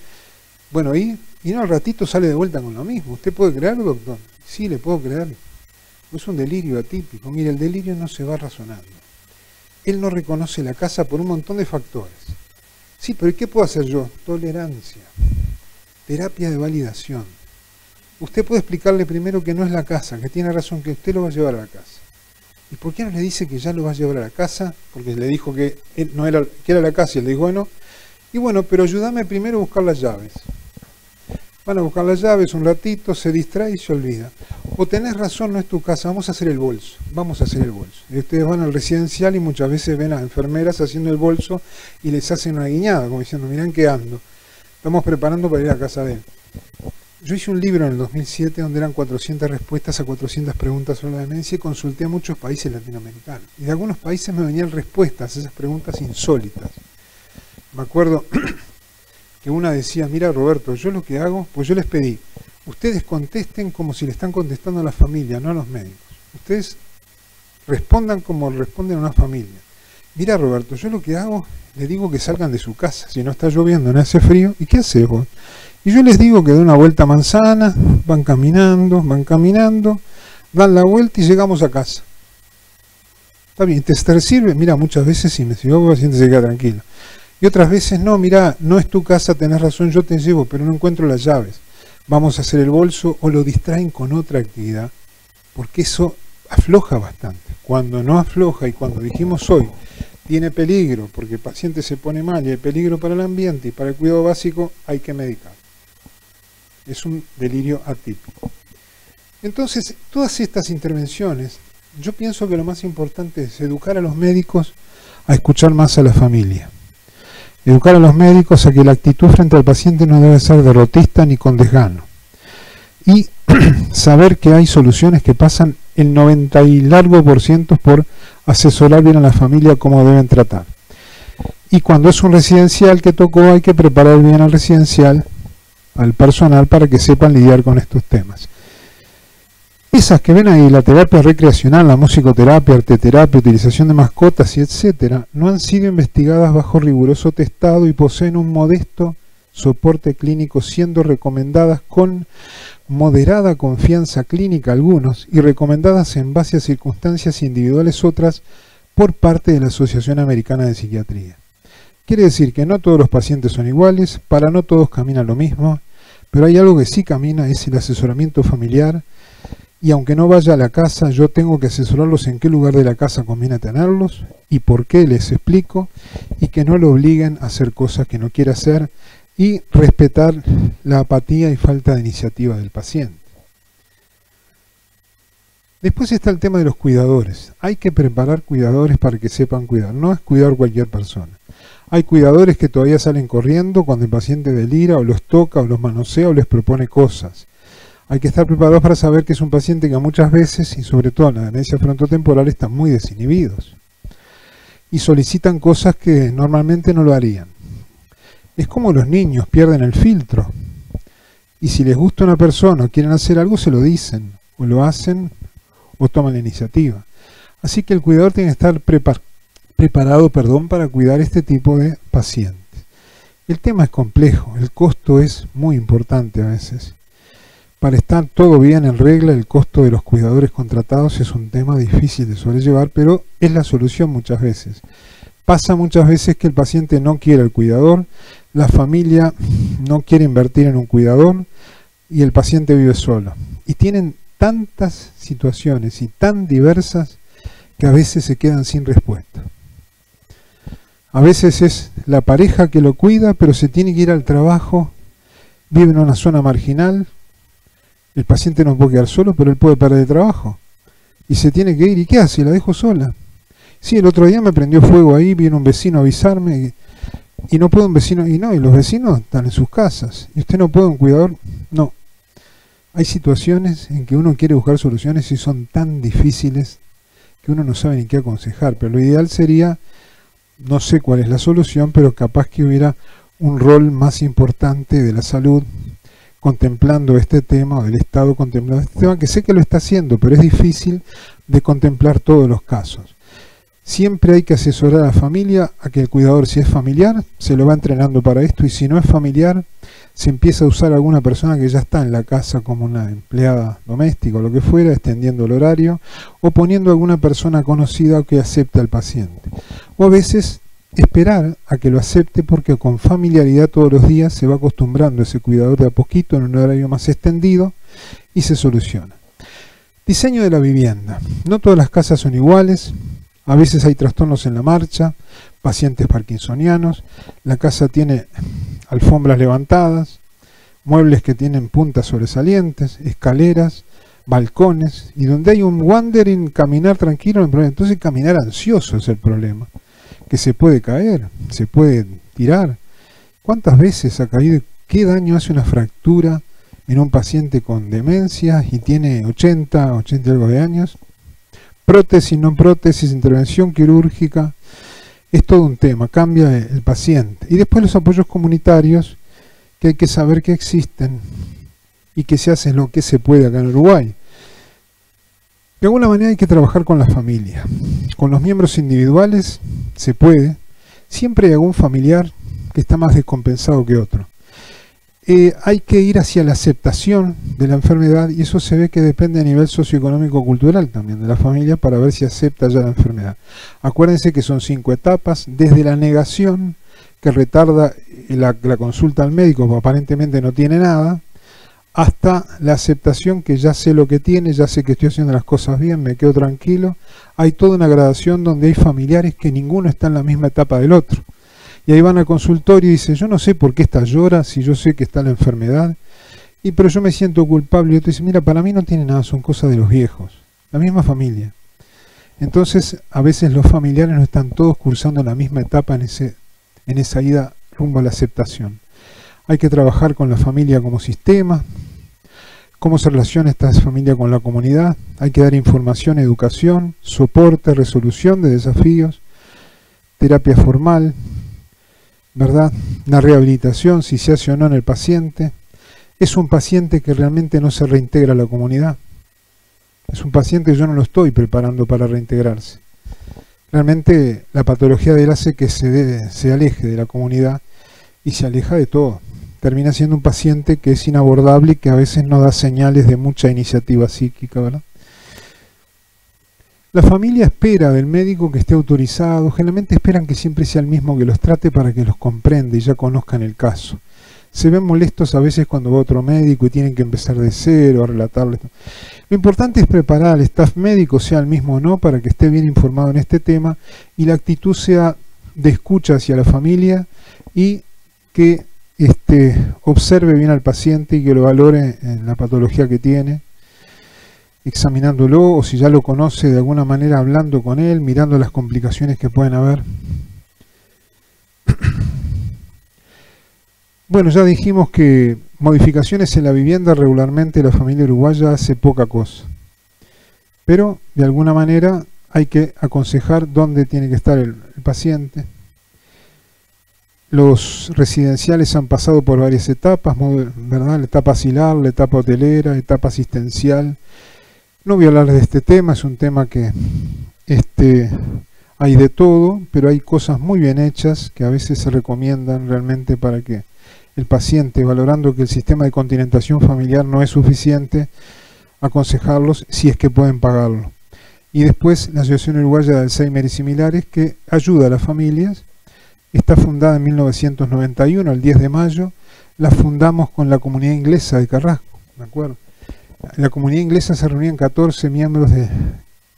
Bueno, y no, al ratito sale de vuelta con lo mismo. ¿Usted puede creer, doctor? Sí, le puedo creer. Es un delirio atípico. Mire, el delirio no se va razonando. Él no reconoce la casa por un montón de factores. Sí, pero ¿y qué puedo hacer yo? Tolerancia. Terapia de validación. Usted puede explicarle primero que no es la casa, que tiene razón, que usted lo va a llevar a la casa. ¿Y por qué no le dice que ya lo va a llevar a la casa? Porque le dijo que él no era, que era la casa, y él le dijo, bueno, y bueno, pero ayúdame primero a buscar las llaves. Van a buscar las llaves un ratito, se distrae y se olvida. O tenés razón, no es tu casa, vamos a hacer el bolso. Vamos a hacer el bolso. Y ustedes van al residencial y muchas veces ven a enfermeras haciendo el bolso y les hacen una guiñada, como diciendo, mirá en qué ando. Estamos preparando para ir a casa de él. Yo hice un libro en el 2007 donde eran 400 respuestas a 400 preguntas sobre la demencia y consulté a muchos países latinoamericanos. Y de algunos países me venían respuestas a esas preguntas insólitas. Me acuerdo que una decía, mira Roberto, yo lo que hago, pues yo les pedí, ustedes contesten como si le están contestando a la familia, no a los médicos. Ustedes respondan como responden a una familia. Mira Roberto, yo lo que hago, le digo que salgan de su casa, si no está lloviendo, no hace frío, ¿y qué haces vos? Y yo les digo que den una vuelta a manzana, van caminando, dan la vuelta y llegamos a casa. Está bien, ¿te sirve? Mira, muchas veces si me sirve, el paciente se queda tranquilo. Y otras veces no, mira, no es tu casa, tenés razón, yo te llevo, pero no encuentro las llaves. Vamos a hacer el bolso, o lo distraen con otra actividad, porque eso afloja bastante. Cuando no afloja y cuando dijimos hoy, tiene peligro, porque el paciente se pone mal y hay peligro para el ambiente y para el cuidado básico, hay que medicar. Es un delirio atípico. Entonces, todas estas intervenciones, yo pienso que lo más importante es educar a los médicos a escuchar más a la familia. Educar a los médicos a que la actitud frente al paciente no debe ser derrotista ni con desgano. Y saber que hay soluciones que pasan el 90 y largo por ciento por asesorar bien a la familia cómo deben tratar. Y cuando es un residencial que tocó, hay que preparar bien al residencial, al personal, para que sepan lidiar con estos temas. Esas que ven ahí, la terapia recreacional, la musicoterapia, arteterapia, utilización de mascotas y etcétera, no han sido investigadas bajo riguroso testado y poseen un modesto soporte clínico, siendo recomendadas con moderada confianza clínica algunos y recomendadas en base a circunstancias individuales otras por parte de la Asociación Americana de Psiquiatría. Quiere decir que no todos los pacientes son iguales, para no todos camina lo mismo, pero hay algo que sí camina, es el asesoramiento familiar, y aunque no vaya a la casa, yo tengo que asesorarlos en qué lugar de la casa conviene tenerlos, y por qué les explico, y que no lo obliguen a hacer cosas que no quiere hacer, y respetar la apatía y falta de iniciativa del paciente. Después está el tema de los cuidadores. Hay que preparar cuidadores para que sepan cuidar, no es cuidar cualquier persona. Hay cuidadores que todavía salen corriendo cuando el paciente delira o los toca o los manosea o les propone cosas. Hay que estar preparados para saber que es un paciente que muchas veces, y sobre todo en la demencia frontotemporal, están muy desinhibidos y solicitan cosas que normalmente no lo harían. Es como los niños, pierden el filtro, y si les gusta una persona o quieren hacer algo, se lo dicen, o lo hacen, o toman la iniciativa. Así que el cuidador tiene que estar preparado para cuidar este tipo de pacientes. El tema es complejo, el costo es muy importante a veces. Para estar todo bien en regla, el costo de los cuidadores contratados es un tema difícil de sobrellevar, pero es la solución muchas veces. Pasa muchas veces que el paciente no quiere al cuidador, la familia no quiere invertir en un cuidador y el paciente vive solo. Y tienen tantas situaciones y tan diversas que a veces se quedan sin respuesta. A veces es la pareja que lo cuida, pero se tiene que ir al trabajo, vive en una zona marginal, el paciente no puede quedar solo, pero él puede perder el trabajo. Y se tiene que ir, ¿y qué hace? La dejo sola. Sí, el otro día me prendió fuego ahí, vino un vecino a avisarme, y no puede un vecino, y los vecinos están en sus casas, y usted no puede un cuidador, no. Hay situaciones en que uno quiere buscar soluciones y son tan difíciles que uno no sabe ni qué aconsejar, pero lo ideal sería, no sé cuál es la solución, pero capaz que hubiera un rol más importante de la salud contemplando este tema, o del Estado contemplando este tema, que sé que lo está haciendo, pero es difícil de contemplar todos los casos. Siempre hay que asesorar a la familia a que el cuidador, si es familiar, se lo va entrenando para esto, y si no es familiar, se empieza a usar a alguna persona que ya está en la casa como una empleada doméstica o lo que fuera, extendiendo el horario, o poniendo a alguna persona conocida que acepte al paciente. O a veces esperar a que lo acepte, porque con familiaridad todos los días se va acostumbrando ese cuidador de a poquito en un horario más extendido y se soluciona. Diseño de la vivienda. No todas las casas son iguales. A veces hay trastornos en la marcha, pacientes parkinsonianos, la casa tiene alfombras levantadas, muebles que tienen puntas sobresalientes, escaleras, balcones, y donde hay un wandering, caminar tranquilo, no hay problema. Entonces caminar ansioso es el problema, que se puede caer, se puede tirar. ¿Cuántas veces ha caído? ¿Qué daño hace una fractura en un paciente con demencia y tiene 80 y algo de años? Prótesis, no prótesis, intervención quirúrgica, es todo un tema, cambia el paciente. Y después los apoyos comunitarios, que hay que saber que existen y que se hace lo que se puede acá en Uruguay. De alguna manera hay que trabajar con la familia. Con los miembros individuales se puede. Siempre hay algún familiar que está más descompensado que otro. Hay que ir hacia la aceptación de la enfermedad, y eso se ve que depende a nivel socioeconómico-cultural también de la familia, para ver si acepta ya la enfermedad. Acuérdense que son 5 etapas, desde la negación, que retarda la consulta al médico, porque aparentemente no tiene nada, hasta la aceptación, que ya sé lo que tiene, ya sé que estoy haciendo las cosas bien, me quedo tranquilo. Hay toda una gradación donde hay familiares que ninguno está en la misma etapa del otro. Y ahí van al consultorio y dicen, yo no sé por qué esta llora, si yo sé que está la enfermedad, pero yo me siento culpable. Y otro dice, mira, para mí no tiene nada, son cosas de los viejos, la misma familia. Entonces, a veces los familiares no están todos cursando la misma etapa en esa ida rumbo a la aceptación. Hay que trabajar con la familia como sistema, cómo se relaciona esta familia con la comunidad. Hay que dar información, educación, soporte, resolución de desafíos, terapia formal, ¿verdad? Una rehabilitación, si se hace o no en el paciente. Es un paciente que realmente no se reintegra a la comunidad. Es un paciente que yo no lo estoy preparando para reintegrarse. Realmente la patología de él hace que se aleje de la comunidad y se aleja de todo. Termina siendo un paciente que es inabordable y que a veces no da señales de mucha iniciativa psíquica, ¿verdad? La familia espera del médico que esté autorizado, generalmente esperan que siempre sea el mismo que los trate para que los comprenda y ya conozcan el caso. Se ven molestos a veces cuando va otro médico y tienen que empezar de cero a relatarles. Lo importante es preparar al staff médico, sea el mismo o no, para que esté bien informado en este tema, y la actitud sea de escucha hacia la familia y que observe bien al paciente y que lo valore en la patología que tiene, examinándolo, o si ya lo conoce, de alguna manera hablando con él, mirando las complicaciones que pueden haber. Bueno, ya dijimos que modificaciones en la vivienda regularmente la familia uruguaya hace poca cosa, pero de alguna manera hay que aconsejar dónde tiene que estar el paciente. Los residenciales han pasado por varias etapas, ¿verdad? La etapa asilar, la etapa hotelera, la etapa asistencial. No voy a hablar de este tema, es un tema que Hay de todo, pero hay cosas muy bien hechas que a veces se recomiendan realmente para que el paciente, valorando que el sistema de continentación familiar no es suficiente, aconsejarlos si es que pueden pagarlo. Y después la Asociación Uruguaya de Alzheimer y Similares, que ayuda a las familias. Está fundada en 1991, el 10 de mayo. La fundamos con la comunidad inglesa de Carrasco, ¿de acuerdo? En la comunidad inglesa se reunían 14 miembros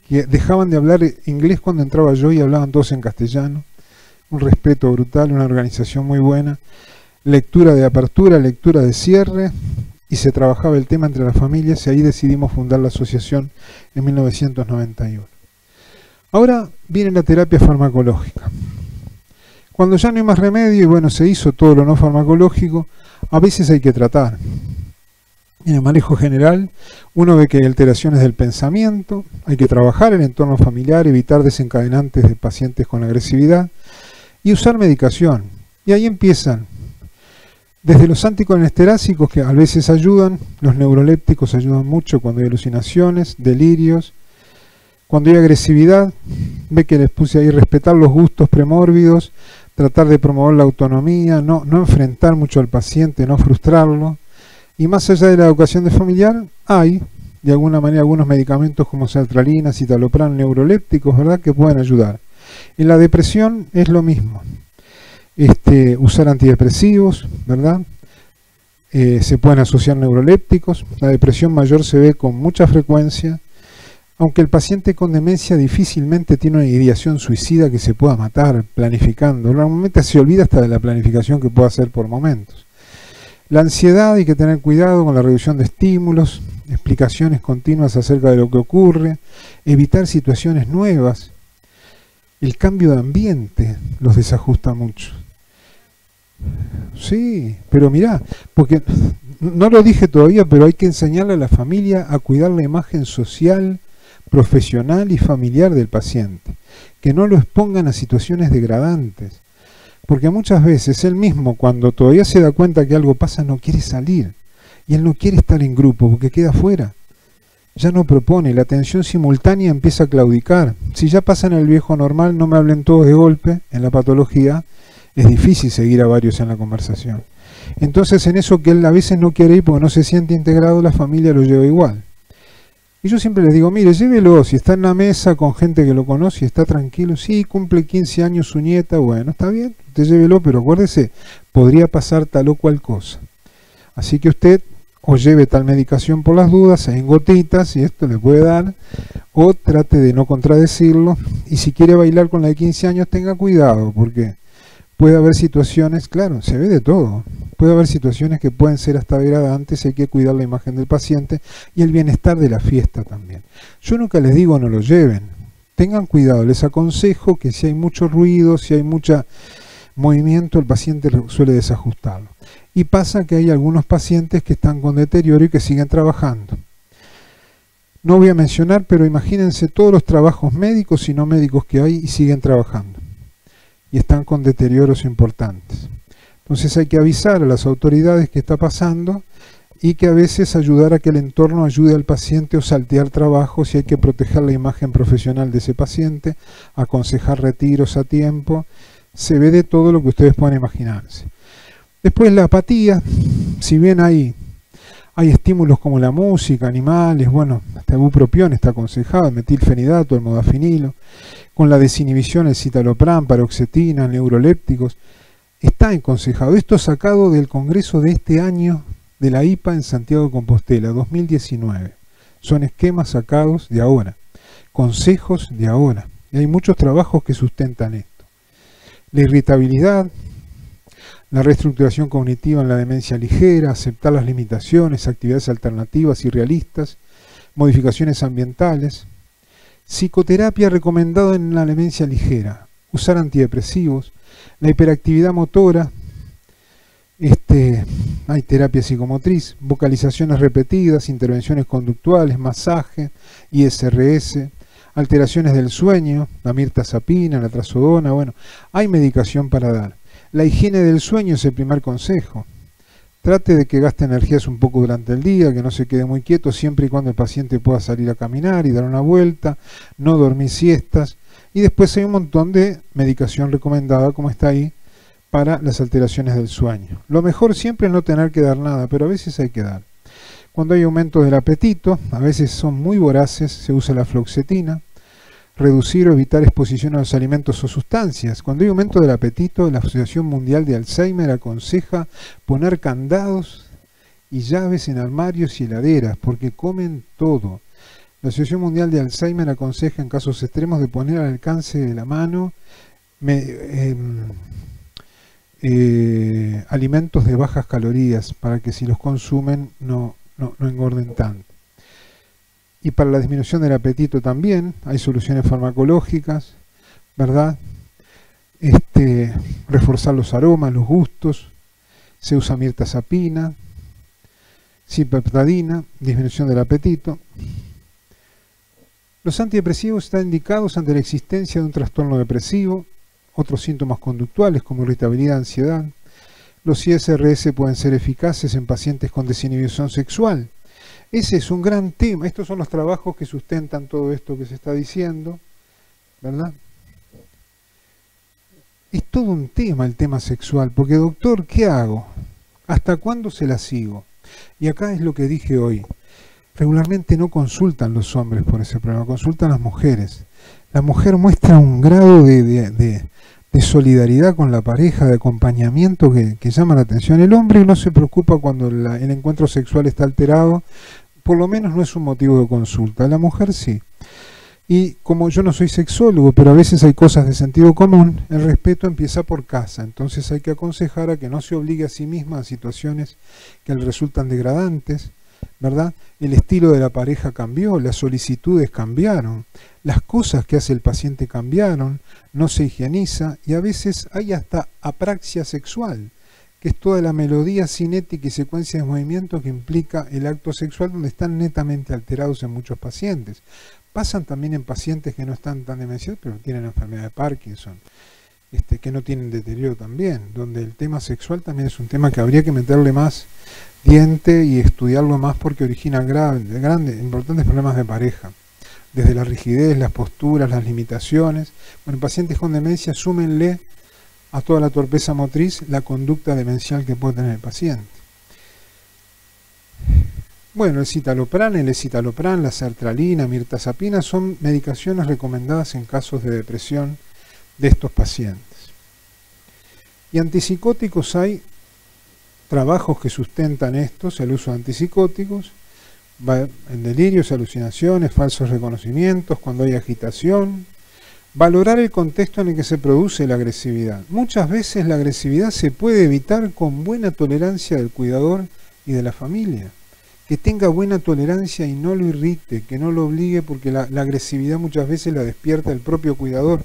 que dejaban de hablar inglés cuando entraba yo y hablaban todos en castellano. Un respeto brutal, una organización muy buena. Lectura de apertura, lectura de cierre, y se trabajaba el tema entre las familias, y ahí decidimos fundar la asociación en 1991. Ahora viene la terapia farmacológica. Cuando ya no hay más remedio, y bueno, se hizo todo lo no farmacológico, a veces hay que tratar. En el manejo general, uno ve que hay alteraciones del pensamiento, hay que trabajar el entorno familiar, evitar desencadenantes de pacientes con agresividad, y usar medicación. Y ahí empiezan desde los anticolesterásicos, que a veces ayudan, los neurolépticos ayudan mucho cuando hay alucinaciones, delirios, cuando hay agresividad. Ve que les puse ahí respetar los gustos premórbidos, tratar de promover la autonomía, no enfrentar mucho al paciente, no frustrarlo. Y más allá de la educación de familiar, hay de alguna manera algunos medicamentos como sertralina, citalopram, neurolépticos, ¿verdad?, que pueden ayudar. En la depresión es lo mismo. Usar antidepresivos, ¿verdad? Se pueden asociar neurolépticos. La depresión mayor se ve con mucha frecuencia, aunque el paciente con demencia difícilmente tiene una ideación suicida que se pueda matar planificando. Normalmente se olvida hasta de la planificación que puede hacer por momentos. La ansiedad, hay que tener cuidado con la reducción de estímulos, explicaciones continuas acerca de lo que ocurre, evitar situaciones nuevas. El cambio de ambiente los desajusta mucho. Sí, pero mirá, porque no lo dije todavía, pero hay que enseñarle a la familia a cuidar la imagen social, profesional y familiar del paciente, que no lo expongan a situaciones degradantes, porque muchas veces él mismo, cuando todavía se da cuenta que algo pasa, no quiere salir, y él no quiere estar en grupo porque queda fuera, ya no propone, la atención simultánea empieza a claudicar. Si ya pasa en el viejo normal, no me hablen todos de golpe, en la patología es difícil seguir a varios en la conversación. Entonces, en eso que él a veces no quiere ir porque no se siente integrado, la familia lo lleva igual. Y yo siempre les digo, mire, llévelo, si está en la mesa con gente que lo conoce y está tranquilo, sí, cumple 15 años su nieta, bueno, está bien, usted llévelo, pero acuérdese, podría pasar tal o cual cosa. Así que usted o lleve tal medicación por las dudas, en gotitas, y esto le puede dar, o trate de no contradecirlo, y si quiere bailar con la de 15 años, tenga cuidado, porque puede haber situaciones, claro, se ve de todo, puede haber situaciones que pueden ser hasta degradantes, hay que cuidar la imagen del paciente y el bienestar de la fiesta también. Yo nunca les digo no lo lleven, tengan cuidado, les aconsejo que si hay mucho ruido, si hay mucho movimiento, el paciente suele desajustarlo. Y pasa que hay algunos pacientes que están con deterioro y que siguen trabajando. No voy a mencionar, pero imagínense todos los trabajos médicos y no médicos que hay y siguen trabajando. Y están con deterioros importantes. Entonces hay que avisar a las autoridades que está pasando y que a veces ayudar a que el entorno ayude al paciente o saltear trabajos, si hay que proteger la imagen profesional de ese paciente, aconsejar retiros a tiempo. Se ve de todo lo que ustedes puedan imaginarse. Después la apatía, si bien hay estímulos como la música, animales, bueno, hasta bupropión está aconsejado, metilfenidato, el modafinilo, con la desinhibición, el citalopram, paroxetina, neurolépticos, está aconsejado. Esto sacado del congreso de este año de la IPA en Santiago de Compostela, 2019. Son esquemas sacados de ahora, consejos de ahora. Y hay muchos trabajos que sustentan esto. La irritabilidad, la reestructuración cognitiva en la demencia ligera, aceptar las limitaciones, actividades alternativas y realistas, modificaciones ambientales, psicoterapia recomendada en la demencia ligera, usar antidepresivos, la hiperactividad motora, hay terapia psicomotriz, vocalizaciones repetidas, intervenciones conductuales, masaje, ISRS, alteraciones del sueño, la mirtazapina, la trazodona, bueno, hay medicación para dar. La higiene del sueño es el primer consejo. Trate de que gaste energías un poco durante el día, que no se quede muy quieto, siempre y cuando el paciente pueda salir a caminar y dar una vuelta, no dormir siestas. Y después hay un montón de medicación recomendada, como está ahí, para las alteraciones del sueño. Lo mejor siempre es no tener que dar nada, pero a veces hay que dar. Cuando hay aumento del apetito, a veces son muy voraces, se usa la fluoxetina. Reducir o evitar exposición a los alimentos o sustancias. Cuando hay aumento del apetito, la Asociación Mundial de Alzheimer aconseja poner candados y llaves en armarios y heladeras, porque comen todo. La Asociación Mundial de Alzheimer aconseja en casos extremos de poner al alcance de la mano alimentos de bajas calorías, para que si los consumen no engorden tanto. Y para la disminución del apetito también hay soluciones farmacológicas, ¿verdad? Reforzar los aromas, los gustos. Se usa mirtazapina, cipeptadina, disminución del apetito. Los antidepresivos están indicados ante la existencia de un trastorno depresivo, otros síntomas conductuales como irritabilidad, ansiedad. Los ISRS pueden ser eficaces en pacientes con desinhibición sexual. Ese es un gran tema. Estos son los trabajos que sustentan todo esto que se está diciendo, ¿verdad? Es todo un tema el tema sexual, porque doctor, ¿qué hago? ¿Hasta cuándo se la sigo? Y acá es lo que dije hoy. Regularmente no consultan los hombres por ese problema, consultan las mujeres. La mujer muestra un grado de solidaridad con la pareja, de acompañamiento que llama la atención. El hombre no se preocupa cuando el encuentro sexual está alterado, por lo menos no es un motivo de consulta. La mujer sí. Y como yo no soy sexólogo, pero a veces hay cosas de sentido común, el respeto empieza por casa. Entonces hay que aconsejar a que no se obligue a sí misma a situaciones que le resultan degradantes, ¿verdad? El estilo de la pareja cambió, las solicitudes cambiaron, las cosas que hace el paciente cambiaron, no se higieniza y a veces hay hasta apraxia sexual, que es toda la melodía cinética y secuencia de movimientos que implica el acto sexual, donde están netamente alterados en muchos pacientes. Pasan también en pacientes que no están tan demenciados, pero tienen enfermedad de Parkinson, que no tienen deterioro también, donde el tema sexual también es un tema que habría que meterle más diente y estudiarlo más, porque origina grandes, importantes problemas de pareja, desde la rigidez, las posturas, las limitaciones. Bueno, en pacientes con demencia, súmenle a toda la torpeza motriz la conducta demencial que puede tener el paciente. Bueno, el citalopram, el escitalopram, la sertralina, mirtazapina son medicaciones recomendadas en casos de depresión de estos pacientes. Y antipsicóticos, hay trabajos que sustentan estos, el uso de antipsicóticos, en delirios, alucinaciones, falsos reconocimientos, cuando hay agitación. Valorar el contexto en el que se produce la agresividad. Muchas veces la agresividad se puede evitar con buena tolerancia del cuidador y de la familia. Que tenga buena tolerancia y no lo irrite, que no lo obligue, porque la agresividad muchas veces la despierta el propio cuidador.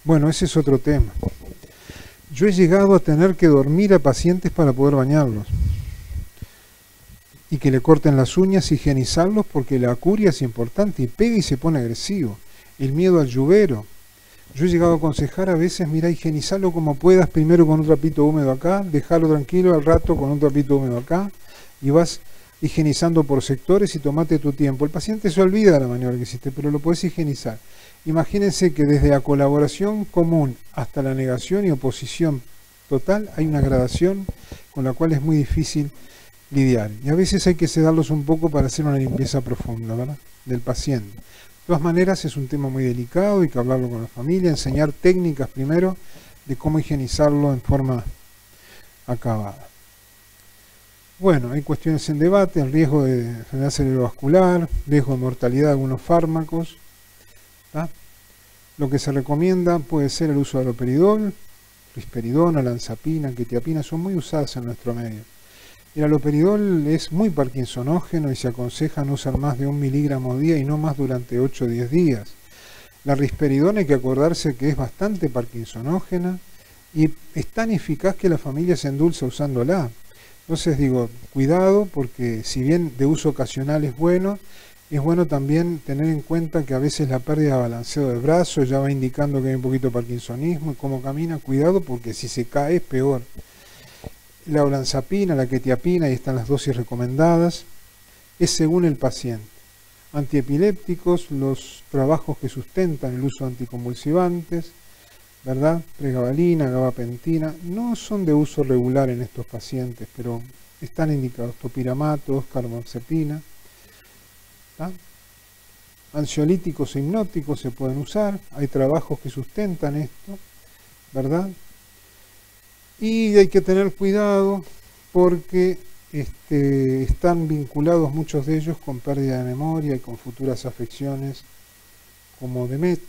Bueno, ese es otro tema. Yo he llegado a tener que dormir a pacientes para poder bañarlos. Y que le corten las uñas, higienizarlos, porque la acuria es importante y pega y se pone agresivo. El miedo al lluvero. Yo he llegado a aconsejar a veces, mira, higienizarlo como puedas, primero con un trapito húmedo acá, dejarlo tranquilo, al rato con un trapito húmedo acá, y vas higienizando por sectores y tomate tu tiempo. El paciente se olvida de la maniobra que hiciste, pero lo puedes higienizar. Imagínense que desde la colaboración común hasta la negación y oposición total hay una gradación con la cual es muy difícil lidiar. Y a veces hay que sedarlos un poco para hacer una limpieza profunda, ¿verdad?, del paciente. De todas maneras es un tema muy delicado, hay que hablarlo con la familia, enseñar técnicas primero de cómo higienizarlo en forma acabada. Bueno, hay cuestiones en debate, el riesgo de enfermedad cerebrovascular, riesgo de mortalidad de algunos fármacos. ¿Tá? Lo que se recomienda puede ser el uso de aloperidol, risperidona, olanzapina, quetiapina, son muy usadas en nuestro medio. El aloperidol es muy parkinsonógeno y se aconseja no usar más de 1 miligramo día y no más durante 8 o 10 días. La risperidona hay que acordarse que es bastante parkinsonógena y es tan eficaz que la familia se endulza usándola. Entonces digo, cuidado, porque si bien de uso ocasional es bueno también tener en cuenta que a veces la pérdida de balanceo del brazo ya va indicando que hay un poquito de parkinsonismo y cómo camina. Cuidado, porque si se cae es peor. La olanzapina, la quetiapina, ahí están las dosis recomendadas, es según el paciente. Antiepilépticos, los trabajos que sustentan el uso de anticonvulsivantes, ¿verdad? Pregabalina, gabapentina, no son de uso regular en estos pacientes, pero están indicados. Topiramato, carbamazepina. Ansiolíticos e hipnóticos se pueden usar, hay trabajos que sustentan esto, ¿verdad? Y hay que tener cuidado porque están vinculados muchos de ellos con pérdida de memoria y con futuras afecciones como demencia.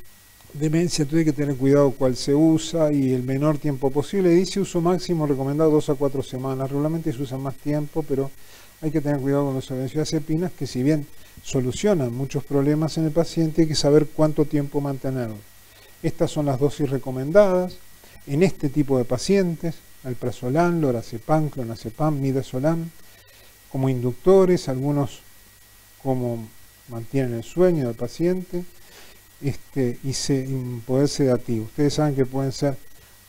Entonces hay que tener cuidado cuál se usa y el menor tiempo posible. Dice uso máximo recomendado 2 a 4 semanas. Regularmente se usa más tiempo, pero hay que tener cuidado con las benzodiazepinas, que si bien solucionan muchos problemas en el paciente, hay que saber cuánto tiempo mantenerlo. Estas son las dosis recomendadas en este tipo de pacientes: alprazolam, lorazepam, clonazepam, midazolam, como inductores, algunos como mantienen el sueño del paciente, y poder sedativo. Ustedes saben que pueden ser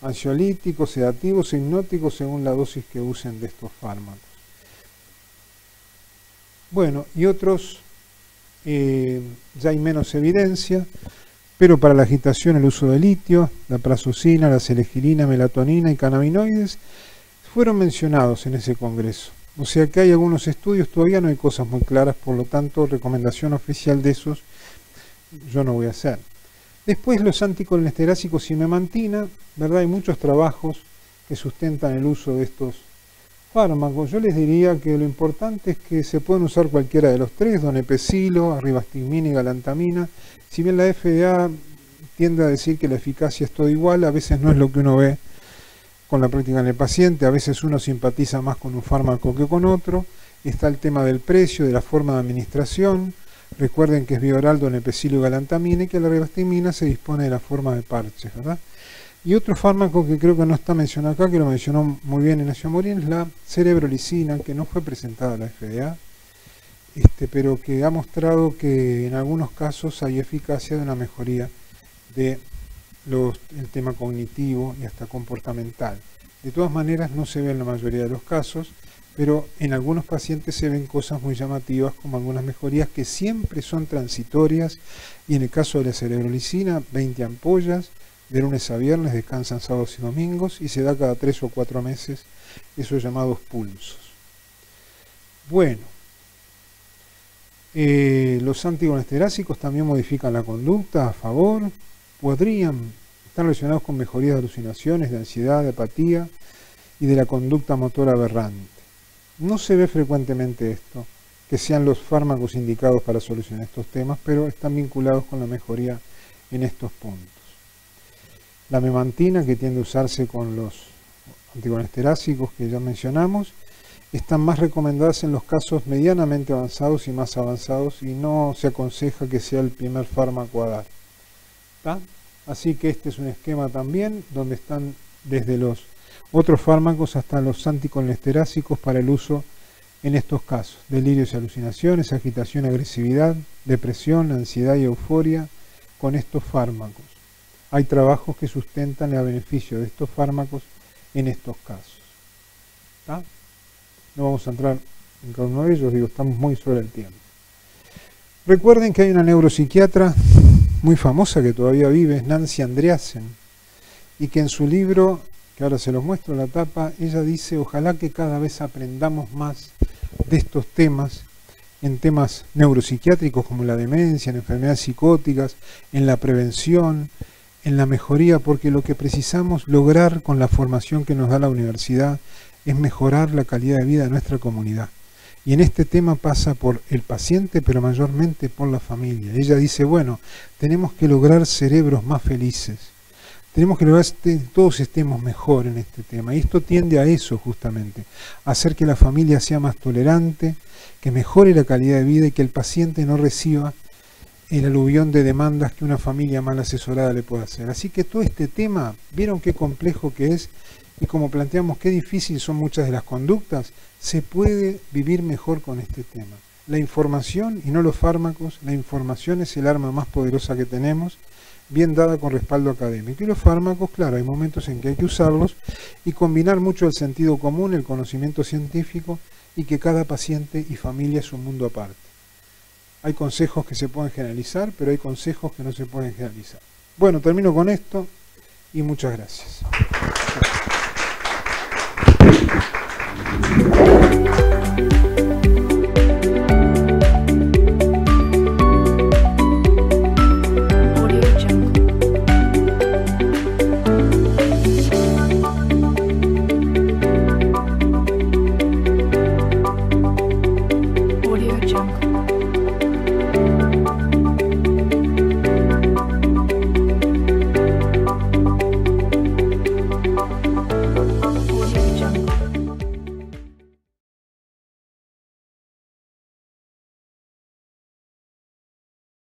ansiolíticos, sedativos e hipnóticos según la dosis que usen de estos fármacos. Bueno, y otros ya hay menos evidencia, pero para la agitación el uso de litio, la prazosin, la selegilina, melatonina y cannabinoides fueron mencionados en ese congreso. O sea que hay algunos estudios, todavía no hay cosas muy claras, por lo tanto recomendación oficial de esos yo no voy a hacer. Después los anticolesterásicos y memantina, ¿verdad? Hay muchos trabajos que sustentan el uso de estos fármacos. Yo les diría que lo importante es que se pueden usar cualquiera de los tres: donepezilo, ribastigmina y galantamina. Si bien la FDA tiende a decir que la eficacia es todo igual, a veces no es lo que uno ve con la práctica en el paciente. A veces uno simpatiza más con un fármaco que con otro. Está el tema del precio, de la forma de administración. Recuerden que es vía oral donepezilo y galantamina, y que la ribastigmina se dispone de la forma de parches, ¿verdad? Y otro fármaco que creo que no está mencionado acá, que lo mencionó muy bien Ignacio Morín, es la cerebrolicina, que no fue presentada a la FDA, pero que ha mostrado que en algunos casos hay eficacia de una mejoría del tema cognitivo y hasta comportamental. De todas maneras no se ve en la mayoría de los casos, pero en algunos pacientes se ven cosas muy llamativas, como algunas mejorías que siempre son transitorias, y en el caso de la cerebrolicina, 20 ampollas, de lunes a viernes, descansan sábados y domingos, y se da cada 3 o 4 meses, esos llamados pulsos. Bueno, los anticolesterásicos también modifican la conducta a favor, están relacionados con mejorías de alucinaciones, de ansiedad, de apatía y de la conducta motora aberrante. No se ve frecuentemente esto, que sean los fármacos indicados para solucionar estos temas, pero están vinculados con la mejoría en estos puntos. La memantina, que tiende a usarse con los anticolesterásicos que ya mencionamos, están más recomendadas en los casos medianamente avanzados y más avanzados, y no se aconseja que sea el primer fármaco a dar. ¿Tá? Así que este es un esquema también donde están desde los otros fármacos hasta los anticolesterásicos para el uso en estos casos: delirios y alucinaciones, agitación y agresividad, depresión, ansiedad y euforia con estos fármacos. Hay trabajos que sustentan el beneficio de estos fármacos en estos casos. ¿Tá? No vamos a entrar en cada uno de ellos, digo, estamos muy sobre el tiempo. Recuerden que hay una neuropsiquiatra muy famosa que todavía vive, es Nancy Andreasen, y que en su libro, que ahora se los muestro la tapa, ella dice: ojalá que cada vez aprendamos más de estos temas, en temas neuropsiquiátricos como la demencia, en enfermedades psicóticas, en la prevención, en la mejoría, porque lo que precisamos lograr con la formación que nos da la universidad es mejorar la calidad de vida de nuestra comunidad. Y en este tema pasa por el paciente, pero mayormente por la familia. Ella dice, bueno, tenemos que lograr cerebros más felices. Tenemos que lograr que todos estemos mejor en este tema. Y esto tiende a eso justamente, a hacer que la familia sea más tolerante, que mejore la calidad de vida y que el paciente no reciba el aluvión de demandas que una familia mal asesorada le puede hacer. Así que todo este tema, ¿vieron qué complejo que es? Y como planteamos qué difícil son muchas de las conductas, se puede vivir mejor con este tema. La información y no los fármacos, la información es el arma más poderosa que tenemos, bien dada con respaldo académico. Y los fármacos, claro, hay momentos en que hay que usarlos y combinar mucho el sentido común, el conocimiento científico, y que cada paciente y familia es un mundo aparte. Hay consejos que se pueden generalizar, pero hay consejos que no se pueden generalizar. Bueno, termino con esto y muchas gracias.